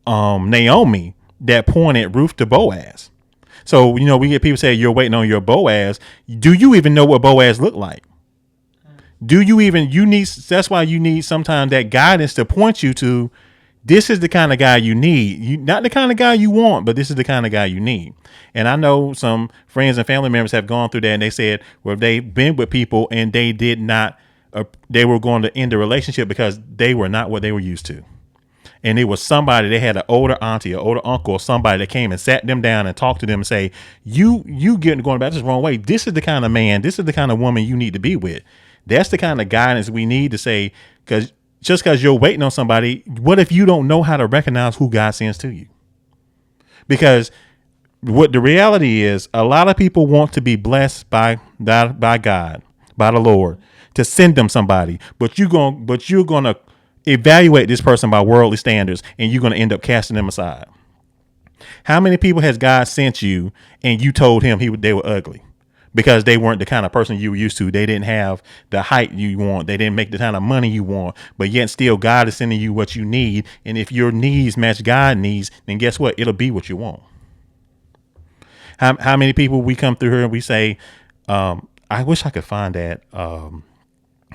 Naomi that pointed Ruth to Boaz. So, we get people say you're waiting on your Boaz. Do you even know what Boaz looked like? Do you even, that's why you need sometimes that guidance to point you to, This is the kind of guy you need. You not the kind of guy you want, but this is the kind of guy you need. And I know some friends and family members have gone through that, and they said, well, they've been with people and they did not, they were going to end the relationship because they were not what they were used to. And it was somebody, they had an older auntie, an older uncle, or somebody that came and sat them down and talked to them and say, you getting going about this the wrong way. This is the kind of man, this is the kind of woman you need to be with. That's the kind of guidance we need to say, because just because you're waiting on somebody, what if you don't know how to recognize who God sends to you? Because what the reality is, a lot of people want to be blessed by God, by the Lord, to send them somebody, but you're gonna evaluate this person by worldly standards, and you're gonna end up casting them aside. How many people has God sent you, and you told him they were ugly because they weren't the kind of person you were used to? They didn't have the height you want. They didn't make the kind of money you want. But yet still, God is sending you what you need. And if your needs match God's needs, then guess what? It'll be what you want. How many people we come through here and we say, I wish I could find that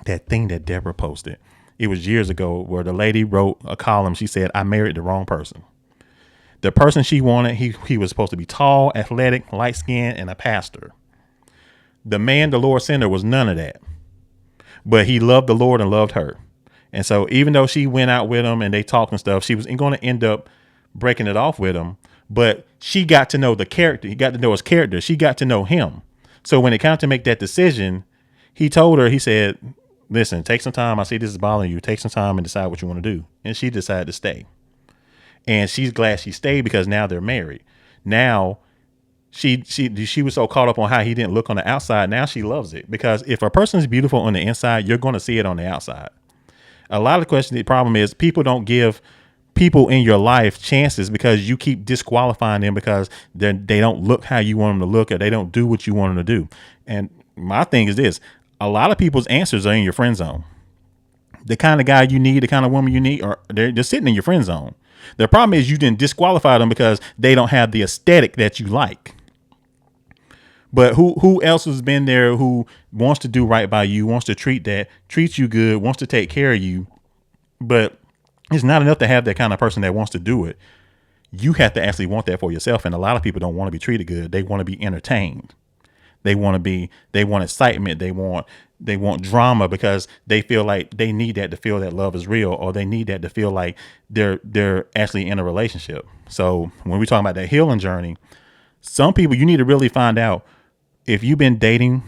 that thing that Deborah posted. It was years ago where the lady wrote a column. She said, I married the wrong person. The person she wanted, he was supposed to be tall, athletic, light skinned, and a pastor. The man the Lord sent her was none of that. But he loved the Lord and loved her. And so even though she went out with him and they talked and stuff, she was going to end up breaking it off with him. But she got to know the character. He got to know his character. She got to know him. So when it came to make that decision, he told her, he said, listen, take some time. I see this is bothering you. Take some time and decide what you want to do. And she decided to stay. And she's glad she stayed because now they're married. Now she was so caught up on how he didn't look on the outside. Now she loves it, because if a person is beautiful on the inside, you're going to see it on the outside. A lot of the problem is people don't give people in your life chances because you keep disqualifying them because they don't look how you want them to look, or they don't do what you want them to do. And my thing is this: a lot of people's answers are in your friend zone. The kind of guy you need, the kind of woman you need, or they're just sitting in your friend zone. The problem is you didn't disqualify them because they don't have the aesthetic that you like. But who else has been there who wants to do right by you, wants to treat you good, wants to take care of you? But it's not enough to have that kind of person that wants to do it. You have to actually want that for yourself. And a lot of people don't want to be treated good. They want to be entertained. They want excitement. They want drama because they feel like they need that to feel that love is real, or they need that to feel like they're actually in a relationship. So when we talk about that healing journey, some people, you need to really find out if you've been dating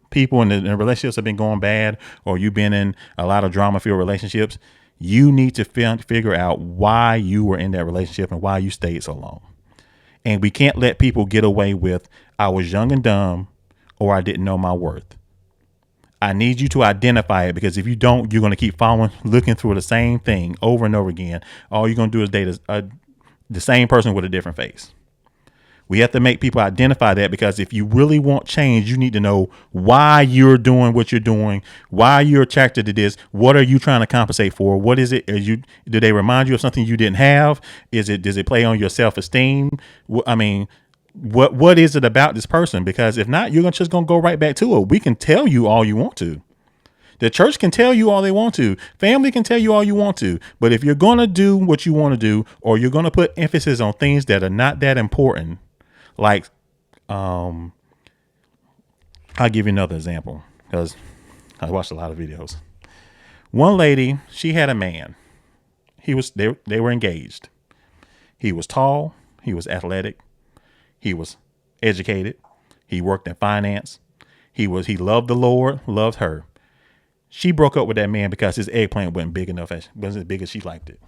people and the relationships have been going bad, or you've been in a lot of drama-filled relationships. You need to figure out why you were in that relationship and why you stayed so long. And we can't let people get away with, I was young and dumb, or I didn't know my worth. I need you to identify it, because if you don't, you're going to keep looking through the same thing over and over again. All you're going to do is date the same person with a different face. We have to make people identify that, because if you really want change, you need to know why you're doing what you're doing, why you're attracted to this. What are you trying to compensate for? What is it? Do they remind you of something you didn't have? Does it play on your self-esteem? I mean, what is it about this person? Because if not, you're just going to go right back to it. We can tell you all you want to. The church can tell you all they want to. Family can tell you all you want to. But if you're going to do what you want to do, or you're going to put emphasis on things that are not that important, like, I'll give you another example, because I watched a lot of videos. One lady, she had a man. They were engaged. He was tall. He was athletic. He was educated. He worked in finance. He loved the Lord, loved her. She broke up with that man because his eggplant wasn't big enough, wasn't as big as she liked it.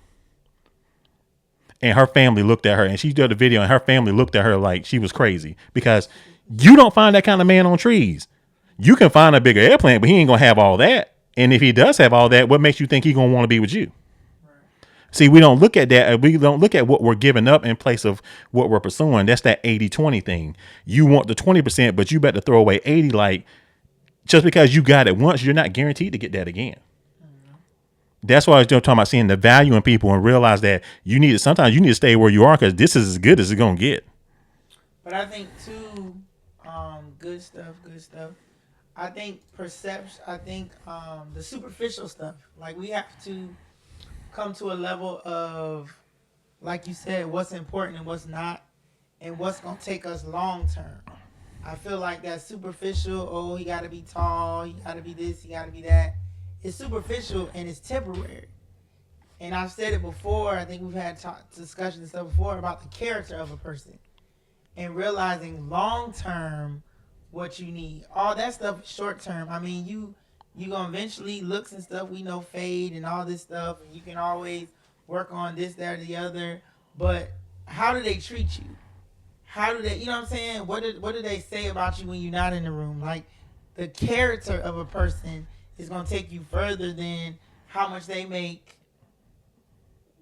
And her family looked at her, and she did the video, and her family looked at her like she was crazy, because you don't find that kind of man on trees. You can find a bigger eggplant, but he ain't going to have all that. And if he does have all that, what makes you think he's going to want to be with you? Right. See, we don't look at that. We don't look at what we're giving up in place of what we're pursuing. That's that 80-20 thing. You want the 20%, but you better throw away 80. Like, just because you got it once, you're not guaranteed to get that again. That's why I was talking about seeing the value in people and realize that sometimes you need to stay where you are, because this is as good as it's going to get. But I think too, good stuff. I think perception, the superficial stuff. Like, we have to come to a level of, like you said, what's important and what's not, and what's gonna take us long term. I feel like that superficial, oh, he gotta be tall, he gotta be this, he gotta be that. It's superficial and it's temporary. And I've said it before, I think we've had discussions and stuff before about the character of a person. And realizing long term what you need. All that stuff is short term. I mean, you gonna eventually, looks and stuff we know fade and all this stuff, and you can always work on this, that, or the other. But how do they treat you? How do they, you know what I'm saying? What do they say about you when you're not in the room? Like, the character of a person is gonna take you further than how much they make,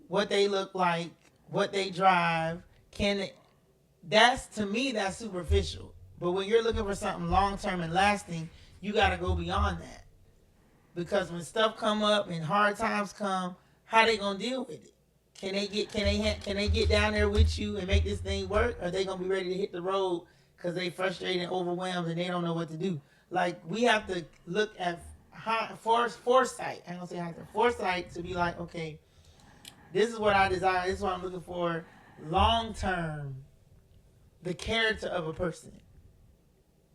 what they look like, what they drive. That's, to me, that's superficial. But when you're looking for something long term and lasting, you gotta go beyond that. Because when stuff come up and hard times come, how they gonna deal with it? Can they get down there with you and make this thing work? Or are they gonna be ready to hit the road because they frustrated and overwhelmed and they don't know what to do? Like, we have to look at foresight. I'm gonna say foresight to be like, okay, this is what I desire. This is what I'm looking for long term. The character of a person.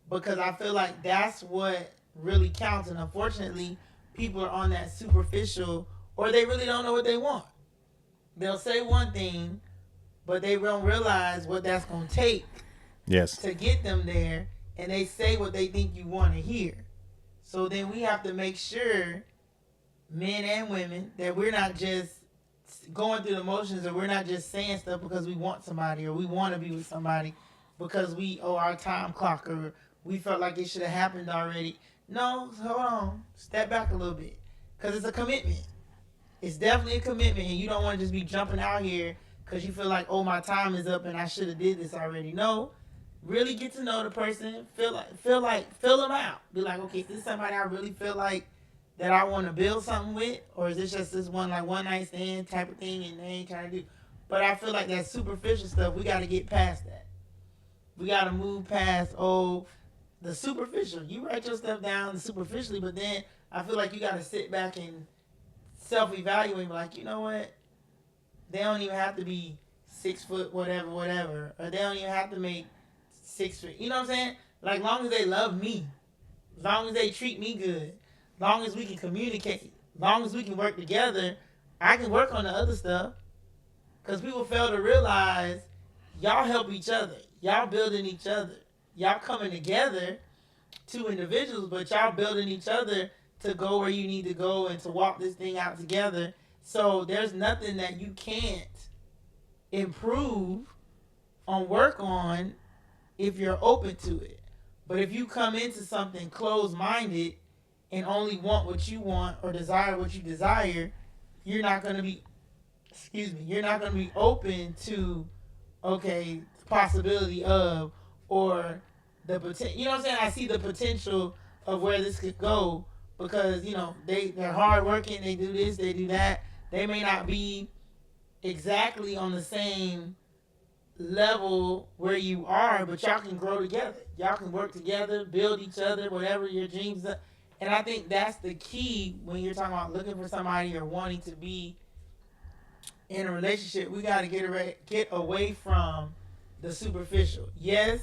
Because I feel like that's what really counts. And unfortunately, people are on that superficial, or they really don't know what they want. They'll say one thing, but they don't realize what that's going to take to get them there. And they say what they think you want to hear. So then we have to make sure, men and women, that we're not just going through the motions, or we're not just saying stuff because we want somebody, or we want to be with somebody because we owe our time clock, or we felt like it should have happened already. No, hold on. Step back a little bit. Because it's a commitment. It's definitely a commitment, and you don't want to just be jumping out here because you feel like, oh, my time is up and I should have did this already. No. Really get to know the person. Fill them out. Be like, okay, is this somebody I really feel like that I want to build something with? Or is this just this one night stand type of thing and they ain't trying to do? But I feel like that superficial stuff, we got to get past that. We got to move past, the superficial. You write your stuff down superficially, but then I feel like you got to sit back and self-evaluate, like, you know what? They don't even have to be 6 foot, whatever. Or they don't even have to make 6 feet. You know what I'm saying? Like, long as they love me, long as they treat me good, long as we can communicate, long as we can work together, I can work on the other stuff. Because people fail to realize y'all help each other. Y'all building each other. Y'all coming together, two individuals, but y'all building each other to go where you need to go and to walk this thing out together. So there's nothing that you can't improve on, work on, if you're open to it. But if you come into something closed-minded and only want what you want or desire what you desire, you're not going to be, you're not going to be open to, okay, the possibility of, or the potential. You know what I'm saying? I see the potential of where this could go because, they're hardworking, they do this, they do that. They may not be exactly on the same level where you are, but y'all can grow together. Y'all can work together, build each other, whatever your dreams are. And I think that's the key when you're talking about looking for somebody or wanting to be in a relationship. We got to get away from the superficial. Yes,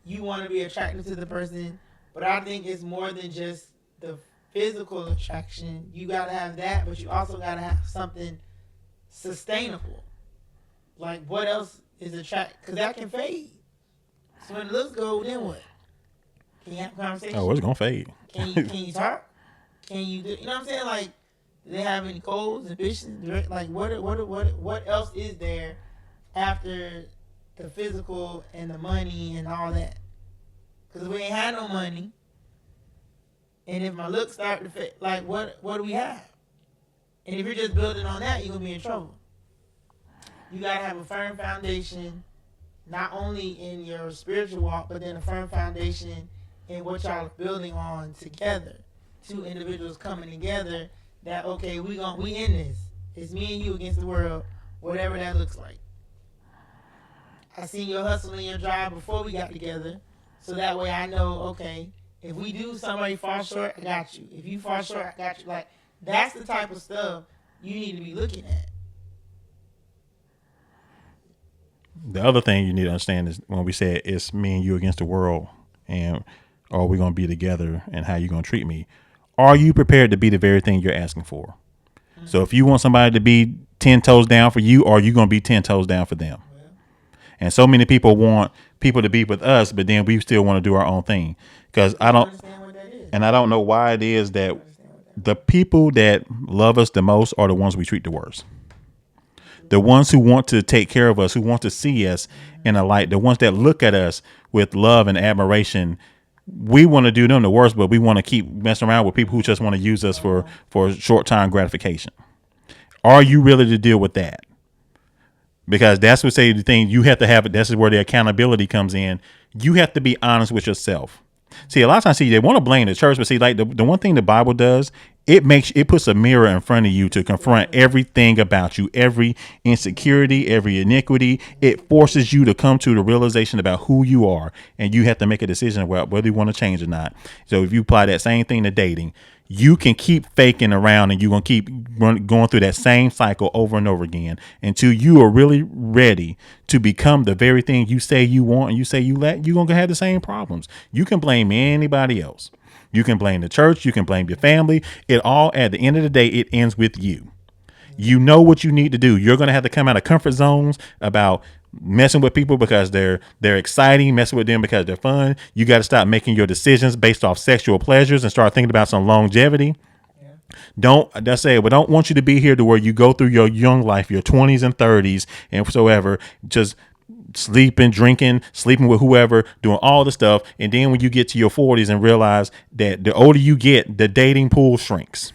you want to be attracted to the person, but I think it's more than just the physical attraction. You got to have that, but you also got to have something sustainable. Like, what else is attractive? Because that can fade. So when looks go, then what? Can you have a conversation? Oh, it's gonna fade. Can you talk? Can you do? You know what I'm saying? Like, do they have any goals, ambitions? Like, what else is there after the physical and the money and all that? Because we ain't had no money, and if my looks start to fade, like, what do we have? And if you're just building on that, you're gonna be in trouble. You gotta have a firm foundation, not only in your spiritual walk, but then a firm foundation in what y'all are building on together. Two individuals coming together that, okay, we in this. It's me and you against the world, whatever that looks like. I seen your hustle and your drive before we got together, so that way I know, okay, if we do, somebody fall short, I got you. If you fall short, I got you. Like, that's the type of stuff you need to be looking at. The other thing you need to understand is when we say it's me and you against the world, and are we going to be together, and how you going to treat me? Are you prepared to be the very thing you're asking for? Mm-hmm. So if you want somebody to be 10 toes down for you, are you going to be 10 toes down for them? Yeah. And so many people want people to be with us, but then we still want to do our own thing. Because I don't know why it is that the people that love us the most are the ones we treat the worst. The ones who want to take care of us, who want to see us in a light, the ones that look at us with love and admiration, we want to do them the worst, but we want to keep messing around with people who just want to use us for short-time gratification. Are you ready to deal with that? Because that's what say the thing you have to have. This is where the accountability comes in. You have to be honest with yourself. See, a lot of times, they want to blame the church, but see, like the one thing the Bible does, it puts a mirror in front of you to confront everything about you, every insecurity, every iniquity. It forces you to come to the realization about who you are, and you have to make a decision about whether you want to change or not. So if you apply that same thing to dating, you can keep faking around, and you're going to keep going through that same cycle over and over again until you are really ready to become the very thing you say you want and you say you lack. You're going to have the same problems. You can blame anybody else. You can blame the church. You can blame your family. It all, at the end of the day, it ends with you. You know what you need to do. You're going to have to come out of comfort zones about messing with people because they're exciting, messing with them because they're fun. You got to stop making your decisions based off sexual pleasures and start thinking about some longevity. Yeah. We don't want you to be here to where you go through your young life, your 20s and 30s and whatsoever, just sleeping, drinking, sleeping with whoever, doing all the stuff. And then when you get to your 40s and realize that the older you get, the dating pool shrinks.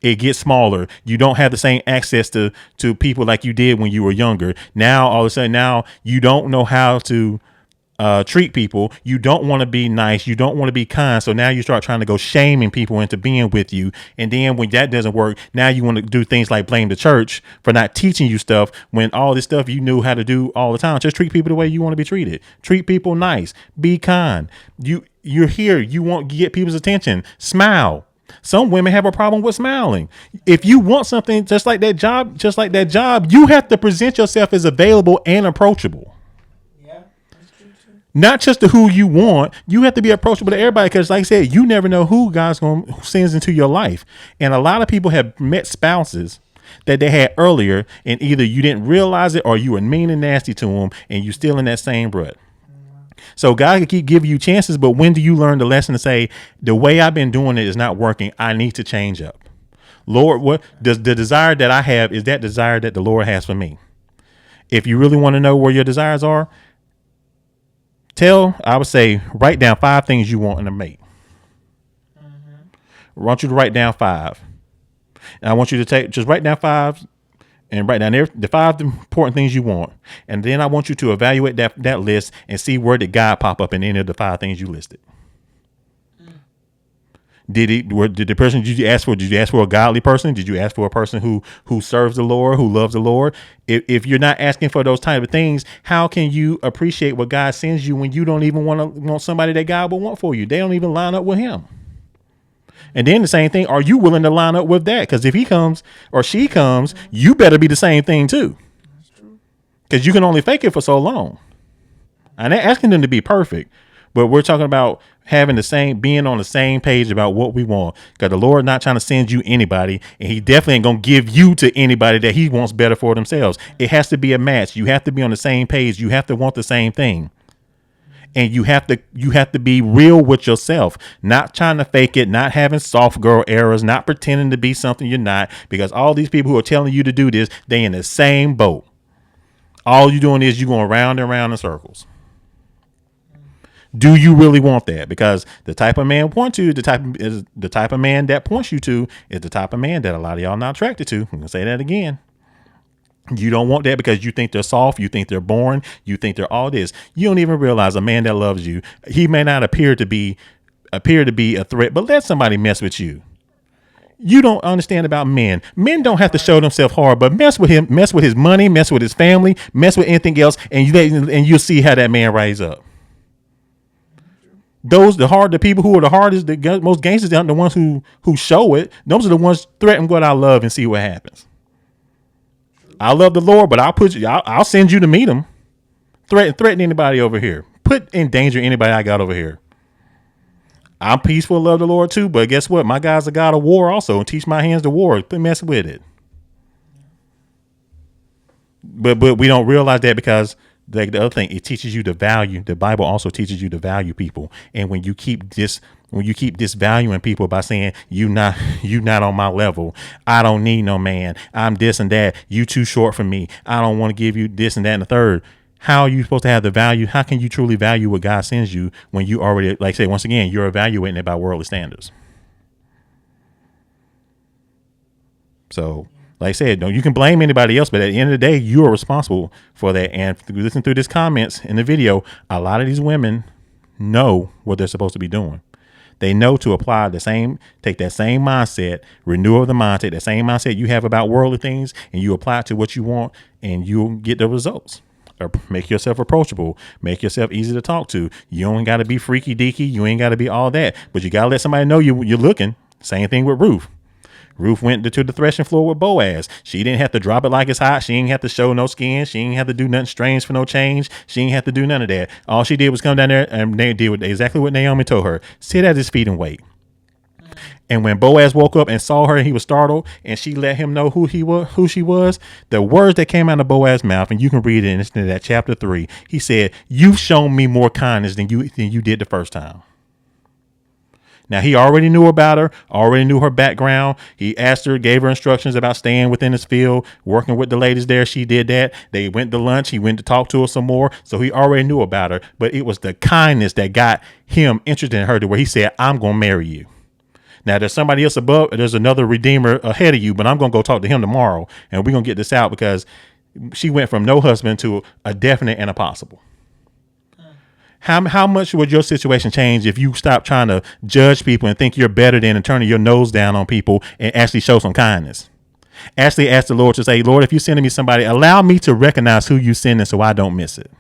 It gets smaller. You don't have the same access to people like you did when you were younger. Now, all of a sudden, now you don't know how to treat people. You don't want to be nice. You don't want to be kind. So now you start trying to go shaming people into being with you. And then when that doesn't work, now you want to do things like blame the church for not teaching you stuff when all this stuff you knew how to do all the time. Just treat people the way you want to be treated. Treat people nice. Be kind. You're here. You want to get people's attention. Smile. Some women have a problem with smiling. If you want something just like that job, you have to present yourself as available and approachable. Yeah, that's true too. Not just to who you want. You have to be approachable to everybody because, like I said, you never know who God's sends into your life. And a lot of people have met spouses that they had earlier, and either you didn't realize it or you were mean and nasty to them, and you're still in that same rut. So God can keep giving you chances, but when do you learn the lesson to say, the way I've been doing it is not working. I need to change up. Lord, what does the desire that I have, is that desire that the Lord has for me? If you really want to know where your desires are, I would say, write down 5 things you want in a mate. I want you to write down 5. And I want you to just write down 5 and write down the 5 important things you want. And then I want you to evaluate that list and see where did God pop up in any of the 5 things you listed. Did the person did you ask for a godly person? Did you ask for a person who serves the Lord, who loves the Lord? If you're not asking for those type of things, how can you appreciate what God sends you when you don't even want somebody that God will want for you? They don't even line up with him. And then the same thing, are you willing to line up with that? Because if he comes or she comes, you better be the same thing too. Because you can only fake it for so long. I'm not asking them to be perfect, but we're talking about being on the same page about what we want. Because the Lord not trying to send you anybody, and he definitely ain't going to give you to anybody that he wants better for themselves. It has to be a match. You have to be on the same page. You have to want the same thing. And you have to be real with yourself, not trying to fake it, not having soft girl errors, not pretending to be something you're not, because all these people who are telling you to do this, they in the same boat. All you're doing is you're going round and round in circles. Do you really want that? Because the type of man the type of man that points you to is the type of man that a lot of y'all not attracted to. I'm gonna say that again. You don't want that because you think they're soft. You think they're boring. You think they're all this. You don't even realize a man that loves you, he may not appear to be a threat, but let somebody mess with you. You don't understand about men. Men don't have to show themselves hard, but mess with him, mess with his money, mess with his family, mess with anything else, and you'll see how that man rise up. The people who are the hardest, the most gangsters aren't the ones who show it. Those are the ones threaten God I love and see what happens. I love the Lord, but I'll send you to meet him. Threaten anybody over here. Put in danger anybody I got over here. I'm peaceful, love the Lord too, but guess what? My God's a God of war also, and teach my hands to war. Mess with it. But we don't realize that because the other thing, it teaches you to value. The Bible also teaches you to value people, and when you keep disvaluing people by saying you not on my level, I don't need no man, I'm this and that, you too short for me, I don't want to give you this and that and the third. How are you supposed to have the value? How can you truly value what God sends you when you already, like I say, once again, you're evaluating it by worldly standards? So, like I said, you can blame anybody else, but at the end of the day, you are responsible for that. And listen through these comments in the video, a lot of these women know what they're supposed to be doing. They know to apply take that same mindset, renewal of the mindset, that same mindset you have about worldly things, and you apply it to what you want, and you'll get the results. Or make yourself approachable, make yourself easy to talk to. You don't got to be freaky deaky. You ain't got to be all that, but you got to let somebody know you're looking. Same thing with Ruth. Ruth went to the threshing floor with Boaz. She didn't have to drop it like it's hot. She didn't have to show no skin. She didn't have to do nothing strange for no change. She didn't have to do none of that. All she did was come down there and they did exactly what Naomi told her. Sit at his feet and wait. And when Boaz woke up and saw her, he was startled, and she let him know who she was. The words that came out of Boaz's mouth, and you can read it in that chapter 3. He said, "You've shown me more kindness than you did the first time." Now, he already knew about her, already knew her background. He asked her, gave her instructions about staying within his field, working with the ladies there. She did that. They went to lunch. He went to talk to her some more. So he already knew about her. But it was the kindness that got him interested in her to where he said, "I'm going to marry you." Now, there's somebody else above. There's another redeemer ahead of you, but I'm going to go talk to him tomorrow, and we're going to get this out because she went from no husband to a definite and a possible. How much would your situation change if you stop trying to judge people and think you're better than and turning your nose down on people and actually show some kindness? Actually ask the Lord to say, "Lord, if you're sending me somebody, allow me to recognize who you sending so I don't miss it.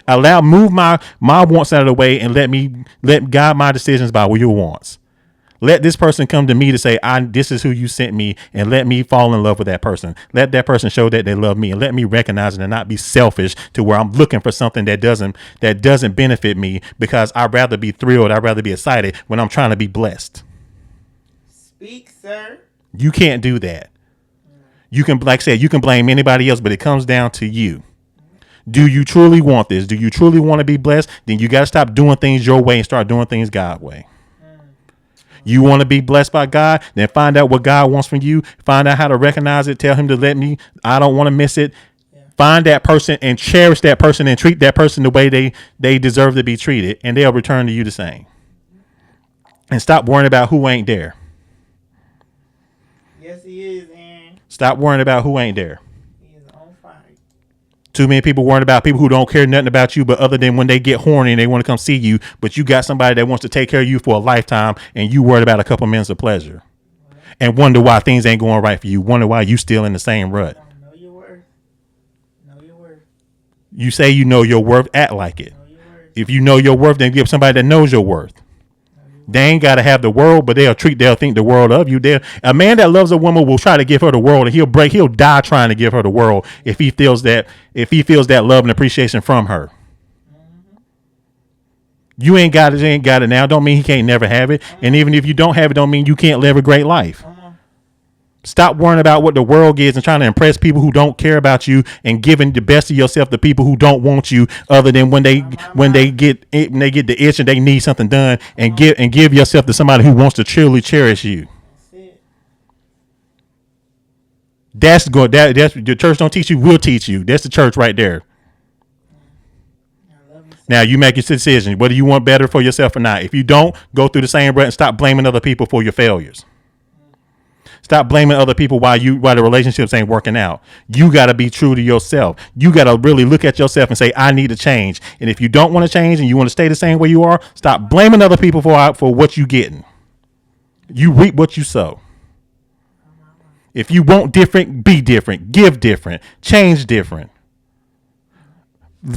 Move my wants out of the way and let guide my decisions by your wants. Let this person come to me to say, this is who you sent me, and let me fall in love with that person. Let that person show that they love me, and let me recognize it and not be selfish to where I'm looking for something that doesn't benefit me because I'd rather be thrilled. I'd rather be excited when I'm trying to be blessed." Speak, sir. You can't do that. You can, like I said, you can blame anybody else, but it comes down to you. Do you truly want this? Do you truly want to be blessed? Then you got to stop doing things your way and start doing things God's way. You want to be blessed by God? Then find out what God wants from you. Find out how to recognize it. Tell him to I don't want to miss it. Yeah. Find that person and cherish that person and treat that person the way they deserve to be treated. And they'll return to you the same. And stop worrying about who ain't there. Yes, he is, Aaron. Stop worrying about who ain't there. Too many people worrying about people who don't care nothing about you, but other than when they get horny and they want to come see you, but you got somebody that wants to take care of you for a lifetime and you worried about a couple minutes of pleasure and wonder why things ain't going right for you. Wonder why you still in the same rut. Know your worth. Know your worth. You say you know your worth, act like it. If you know your worth, then give somebody that knows your worth. They ain't got to have the world, but they'll think the world of you. A man that loves a woman will try to give her the world, and he'll die trying to give her the world if he feels that love and appreciation from her. You ain't got it now. Don't mean he can't never have it. And even if you don't have it, don't mean you can't live a great life. Stop worrying about what the world gives and trying to impress people who don't care about you and giving the best of yourself to people who don't want you other than when they get the itch and they need something done and give yourself to somebody who wants to truly cherish you. That's good. That's the church don't teach you, will teach you. That's the church right there. Now you make your decision whether you want better for yourself or not. If you don't, go through the same route and stop blaming other people for your failures. Stop blaming other people why the relationships ain't working out. You got to be true to yourself. You got to really look at yourself and say, I need to change. And if you don't want to change and you want to stay the same way you are, stop blaming other people for what you getting. You reap what you sow. If you want different, be different, give different, change different.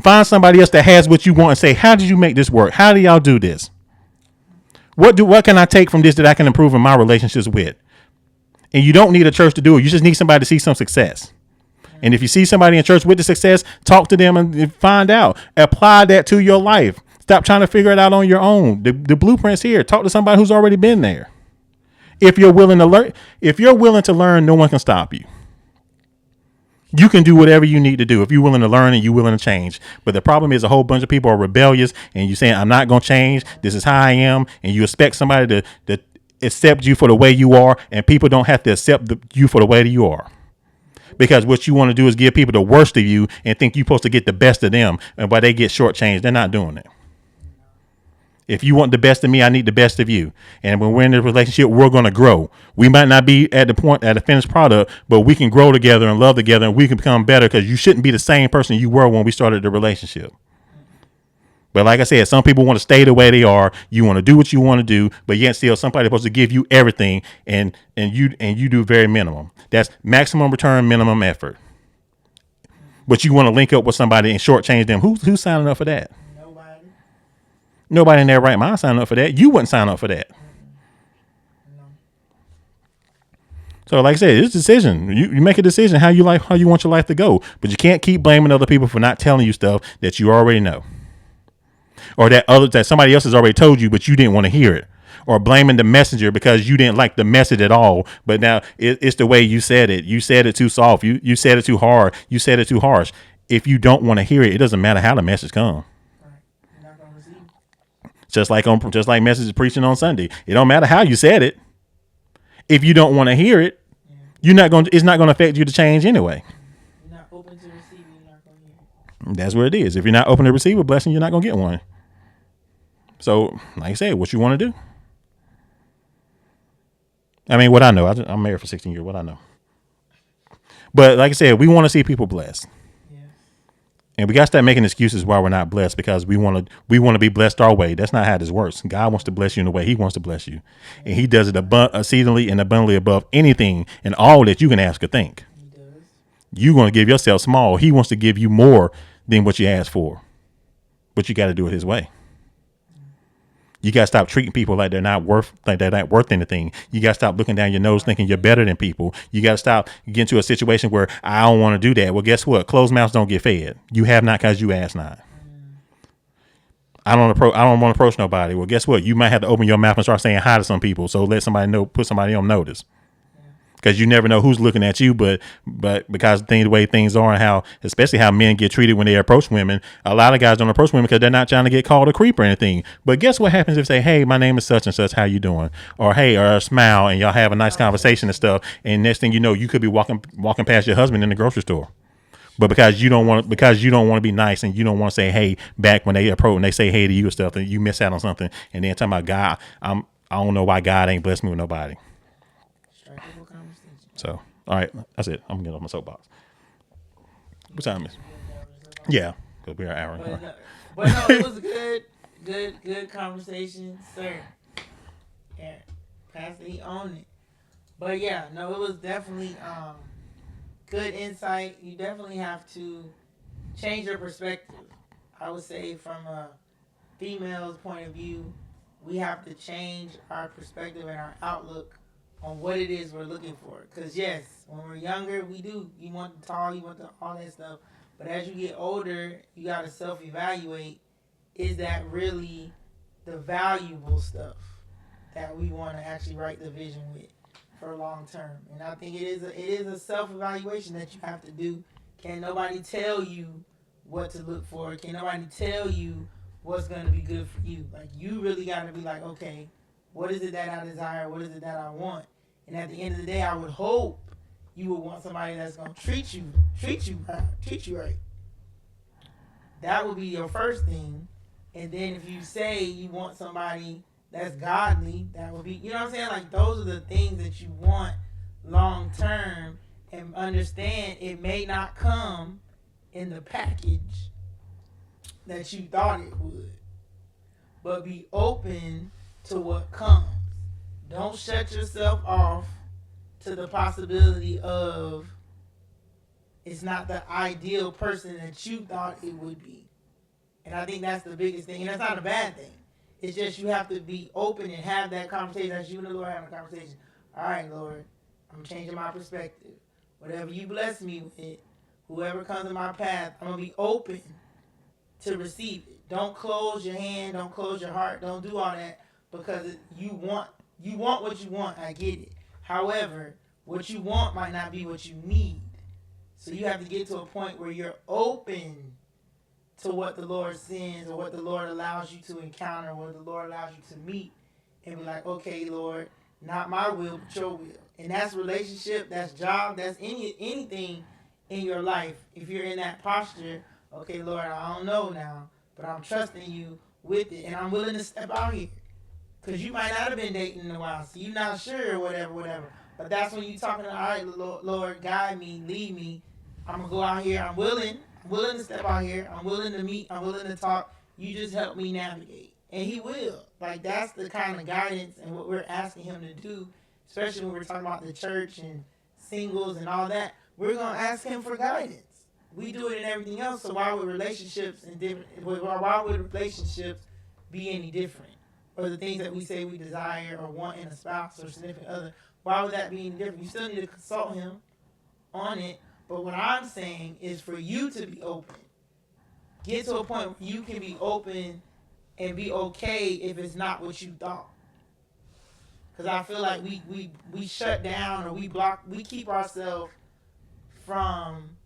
Find somebody else that has what you want and say, how did you make this work? How do y'all do this? What can I take from this that I can improve in my relationships with? And you don't need a church to do it. You just need somebody to see some success. And if you see somebody in church with the success, talk to them and find out. Apply that to your life. Stop trying to figure it out on your own. The blueprint's here. Talk to somebody who's already been there. If you're willing to learn, no one can stop you. You can do whatever you need to do if you're willing to learn and you're willing to change. But the problem is a whole bunch of people are rebellious and you're saying, I'm not going to change. This is how I am. And you expect somebody to accept you for the way you are. And people don't have to accept you for the way that you are. Because what you want to do is give people the worst of you and think you're supposed to get the best of them. And while they get shortchanged, they're not doing it. If you want the best of me, I need the best of you. And when we're in a relationship, we're going to grow. We might not be at the finished product, but we can grow together and love together and we can become better because you shouldn't be the same person you were when we started the relationship. But like I said, some people want to stay the way they are. You want to do what you want to do, but yet still somebody's supposed to give you everything and you do very minimum. That's maximum return, minimum effort. But you want to link up with somebody and shortchange them. Who's signing up for that? Nobody in their right mind signing up for that. You wouldn't sign up for that. So like I said, it's a decision. You make a decision how you want your life to go. But you can't keep blaming other people for not telling you stuff that you already know. Or that somebody else has already told you, but you didn't want to hear it. Or blaming the messenger because you didn't like the message at all. But now it's the way you said it. You said it too soft. You said it too hard. You said it too harsh. If you don't want to hear it, it doesn't matter how the message comes. Just like messages preaching on Sunday. It don't matter how you said it. If you don't want to hear it, it's not going to affect you to change anyway. You're not open to receive, you're not going to hear it. That's what it is. If you're not open to receive a blessing, you're not going to get one. So, like I said, what you want to do? I mean, what I know. I'm married for 16 years. What I know. But like I said, we want to see people blessed. And we got to start making excuses why we're not blessed because we want to be blessed our way. That's not how this works. God wants to bless you in the way he wants to bless you. And he does it exceedingly and abundantly above anything and all that you can ask or think. You're going to give yourself small. He wants to give you more than what you ask for. But you got to do it his way. You got to stop treating people like they're not worth anything. You got to stop looking down your nose thinking you're better than people. You got to stop getting to a situation where I don't want to do that. Well, guess what? Closed mouths don't get fed. You have not because you ask not. I don't want to approach nobody. Well, guess what? You might have to open your mouth and start saying hi to some people. So let somebody know, put somebody on notice. Because you never know who's looking at you, but because the way things are and especially how men get treated when they approach women, a lot of guys don't approach women because they're not trying to get called a creep or anything. But guess what happens if they say, hey, my name is such and such, how you doing? Or hey, or a smile and y'all have a nice conversation and stuff. And next thing you know, you could be walking past your husband in the grocery store. But because you don't want to be nice and you don't want to say hey back when they approach and they say hey to you and stuff, and you miss out on something. And then talking about God, I don't know why God ain't blessed me with nobody. So, all right, that's it. I'm gonna get off my soapbox. What time is? Yeah, because we're an hour. But no, it was a good conversation, sir. Yeah, Pastor, he owned it. But yeah, no, it was definitely good insight. You definitely have to change your perspective. I would say from a female's point of view, we have to change our perspective and our outlook on what it is we're looking for. Because yes, when we're younger, you want the tall, you want all that stuff. But as you get older, you got to self-evaluate. Is that really the valuable stuff that we want to actually write the vision with for long term? And I think it is a self-evaluation that you have to do. Can nobody tell you what to look for? Can nobody tell you what's going to be good for you? Like, you really got to be like, okay, what is it that I desire? What is it that I want? And at the end of the day, I would hope you would want somebody that's going to treat you right. That would be your first thing. And then if you say you want somebody that's godly, that would be, you know what I'm saying? Like, those are the things that you want long term, and understand it may not come in the package that you thought it would. But be open to what comes. Don't shut yourself off to the possibility of it's not the ideal person that you thought it would be. And I think that's the biggest thing. And that's not a bad thing. It's just you have to be open and have that conversation. That's you and the Lord having a conversation. All right, Lord, I'm changing my perspective. Whatever you bless me with, whoever comes in my path, I'm going to be open to receive it. Don't close your hand. Don't close your heart. Don't do all that because you want what you want. I get it. However, what you want might not be what you need. So you have to get to a point where you're open to what the Lord sends or what the Lord allows you to encounter, what the Lord allows you to meet, and be like, okay, Lord, not my will, but your will. And that's relationship, that's job, that's anything in your life. If you're in that posture, okay, Lord, I don't know now, but I'm trusting you with it, and I'm willing to step out here. Because you might not have been dating in a while, so you're not sure, whatever. But that's when you're talking to, all right, Lord, guide me, lead me. I'm going to go out here. I'm willing to step out here. I'm willing to meet. I'm willing to talk. You just help me navigate. And he will. Like, that's the kind of guidance and what we're asking him to do, especially when we're talking about the church and singles and all that. We're going to ask him for guidance. We do it in everything else, so why would relationships be any different? Or the things that we say we desire or want in a spouse or significant other, why would that be any different? You still need to consult him on it. But what I'm saying is for you to be open. Get to a point where you can be open and be okay if it's not what you thought. Because I feel like we shut down or we keep ourselves from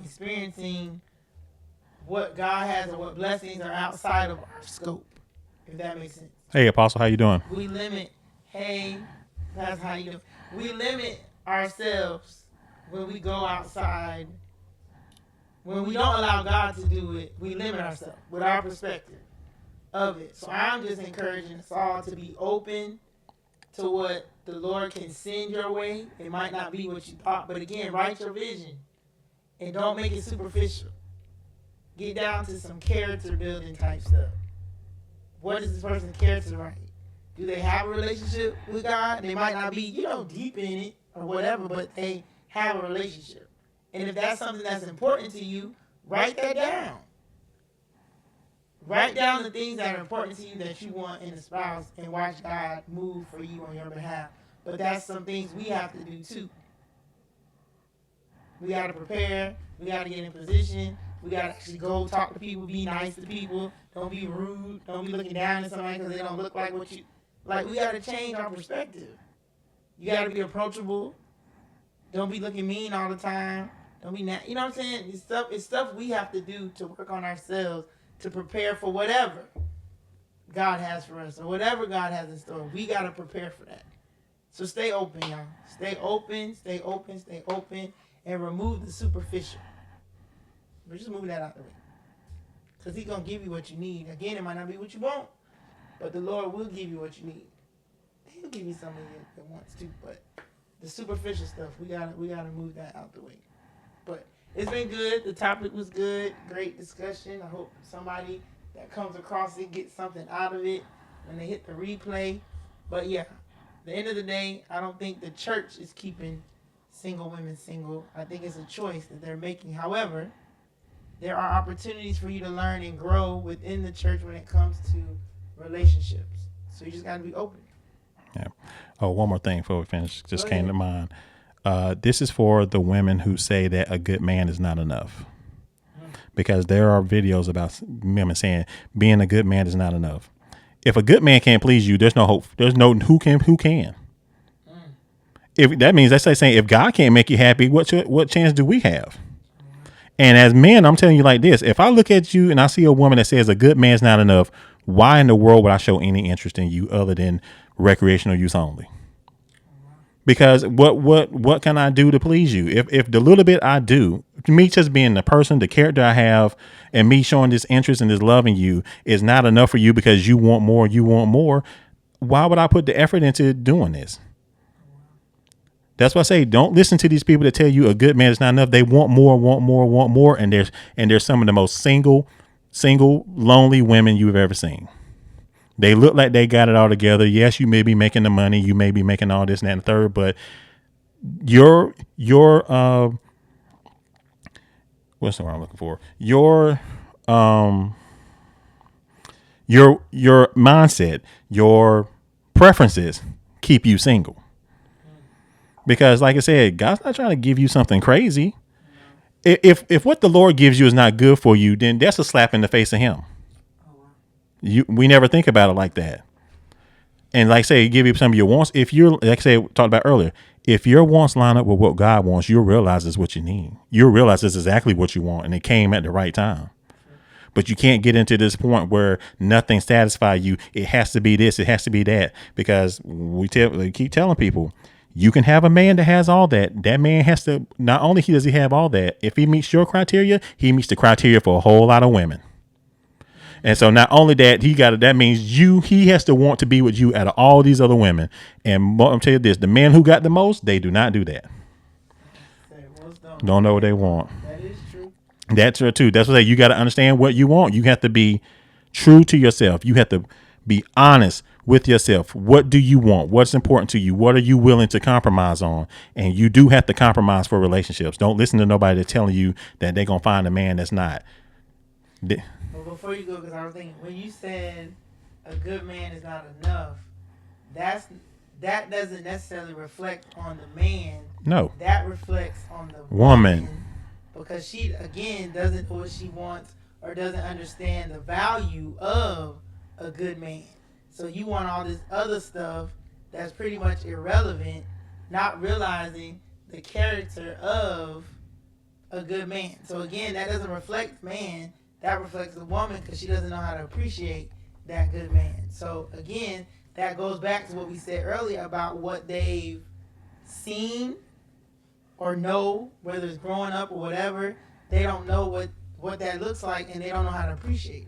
experiencing what God has or what blessings are outside of our scope, if that makes sense. Hey, Apostle, how you doing? We limit, hey, that's how you do. We limit ourselves when we go outside. When we don't allow God to do it, we limit ourselves with our perspective of it. So I'm just encouraging us all to be open to what the Lord can send your way. It might not be what you thought, but again, write your vision and don't make it superficial. Get down to some character building type stuff. What is this person's character like? Do they have a relationship with God? They might not be, deep in it or whatever, but they have a relationship. And if that's something that's important to you, write that down. Write down the things that are important to you that you want in a spouse and watch God move for you on your behalf. But that's some things we have to do too. We got to prepare. We got to get in position. We got to actually go talk to people, be nice to people. Don't be rude. Don't be looking down at somebody because they don't look like what you... Like, we got to change our perspective. You got to be approachable. Don't be looking mean all the time. Don't be... You know what I'm saying? It's stuff we have to do to work on ourselves to prepare for whatever God has for us or whatever God has in store. We got to prepare for that. So stay open, y'all. Stay open, stay open, stay open, and remove the superficial. But just move that out the way. Because he's going to give you what you need. Again, it might not be what you want, but the Lord will give you what you need. He'll give you something that wants to, but the superficial stuff, we gotta move that out the way. But it's been good. The topic was good. Great discussion. I hope somebody that comes across it gets something out of it when they hit the replay. But yeah, at the end of the day, I don't think the church is keeping single women single. I think it's a choice that they're making. However, there are opportunities for you to learn and grow within the church when it comes to relationships. So you just got to be open. Yeah. Oh, one more thing before we finish. Just came to mind. This is for the women who say that a good man is not enough. Because there are videos about women saying being a good man is not enough. If a good man can't please you, there's no hope. There's no who can. If that means that's like saying if God can't make you happy, what chance do we have? And as men, I'm telling you like this, if I look at you and I see a woman that says a good man's not enough, why in the world would I show any interest in you other than recreational use only? Because what can I do to please you? If the little bit I do, me just being the person, the character I have, and me showing this interest and this love in you is not enough for you because you want more, why would I put the effort into doing this? That's why I say don't listen to these people that tell you a good man is not enough. They want more, and there's some of the most single, lonely women you've ever seen. They look like they got it all together. Yes, you may be making the money, you may be making all this and that and the third, but your what's the word I'm looking for? Your mindset, your preferences keep you single. Because like I said, God's not trying to give you something crazy. If what the Lord gives you is not good for you, then that's a slap in the face of him. We never think about it like that. And like I say, give you some of your wants. If you're, like I say, talked about earlier, if your wants line up with what God wants, you'll realize it's what you need. You'll realize it's exactly what you want, and it came at the right time. But you can't get into this point where nothing satisfies you. It has to be this. It has to be that. Because we keep telling people, you can have a man that has all that. That man has to, not only does he have all that, if he meets your criteria, he meets the criteria for a whole lot of women. And so not only that, that means he has to want to be with you out of all these other women. And I'm telling you this, the men who got the most, they do not do that. Don't know what they want. That is true. That's true too. That's what you got to understand what you want. You have to be true to yourself. You have to be honest with yourself. What do you want? What's important to you? What are you willing to compromise on? And you do have to compromise for relationships. Don't listen to nobody that's telling you that they're going to find a man that's not. But before you go, because I was thinking, when you said a good man is not enough, that doesn't necessarily reflect on the man. No. That reflects on the woman. Because she, again, doesn't know what she wants or doesn't understand the value of a good man. So you want all this other stuff that's pretty much irrelevant, not realizing the character of a good man. So again, that doesn't reflect man. That reflects the woman because she doesn't know how to appreciate that good man. So again, that goes back to what we said earlier about what they've seen or know, whether it's growing up or whatever. They don't know what that looks like, and they don't know how to appreciate it.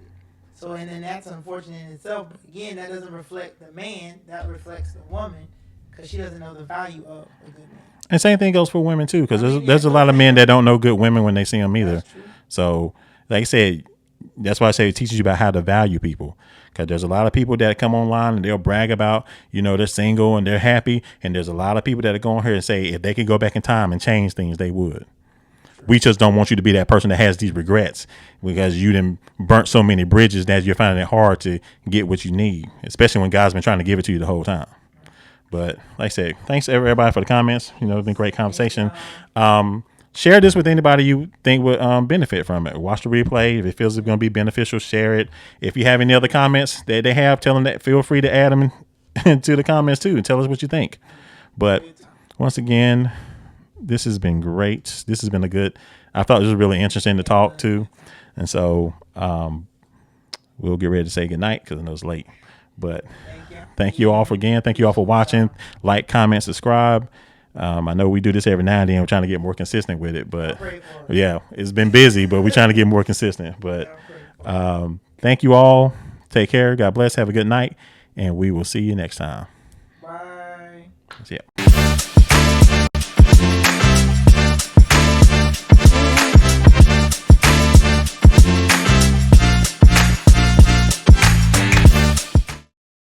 So, and then that's unfortunate in itself. But again, that doesn't reflect the man. That reflects the woman because she doesn't know the value of a good man. And same thing goes for women too, because there's a lot of men that don't know good women when they see them either. So, like I said, that's why I say it teaches you about how to value people. Because there's a lot of people that come online and they'll brag about, they're single and they're happy. And there's a lot of people that go on here and say if they could go back in time and change things, they would. We just don't want you to be that person that has these regrets because you done burnt so many bridges that you're finding it hard to get what you need, especially when God's been trying to give it to you the whole time. But like I said, thanks everybody for the comments. It's been a great conversation. Share this with anybody you think would benefit from it. Watch the replay. If it feels it's going to be beneficial, share it. If you have any other comments that they have, tell them that. Feel free to add them into the comments too and tell us what you think. But once again, this has been great. This has been I thought this was really interesting to talk to. And so we'll get ready to say goodnight because I know it's late. But thank you all Thank you all for watching. Like, comment, subscribe. I know we do this every now and then. We're trying to get more consistent with it, but yeah, it's been busy, but we're trying to get more consistent. But thank you all. Take care. God bless. Have a good night. And we will see you next time. Bye. See ya.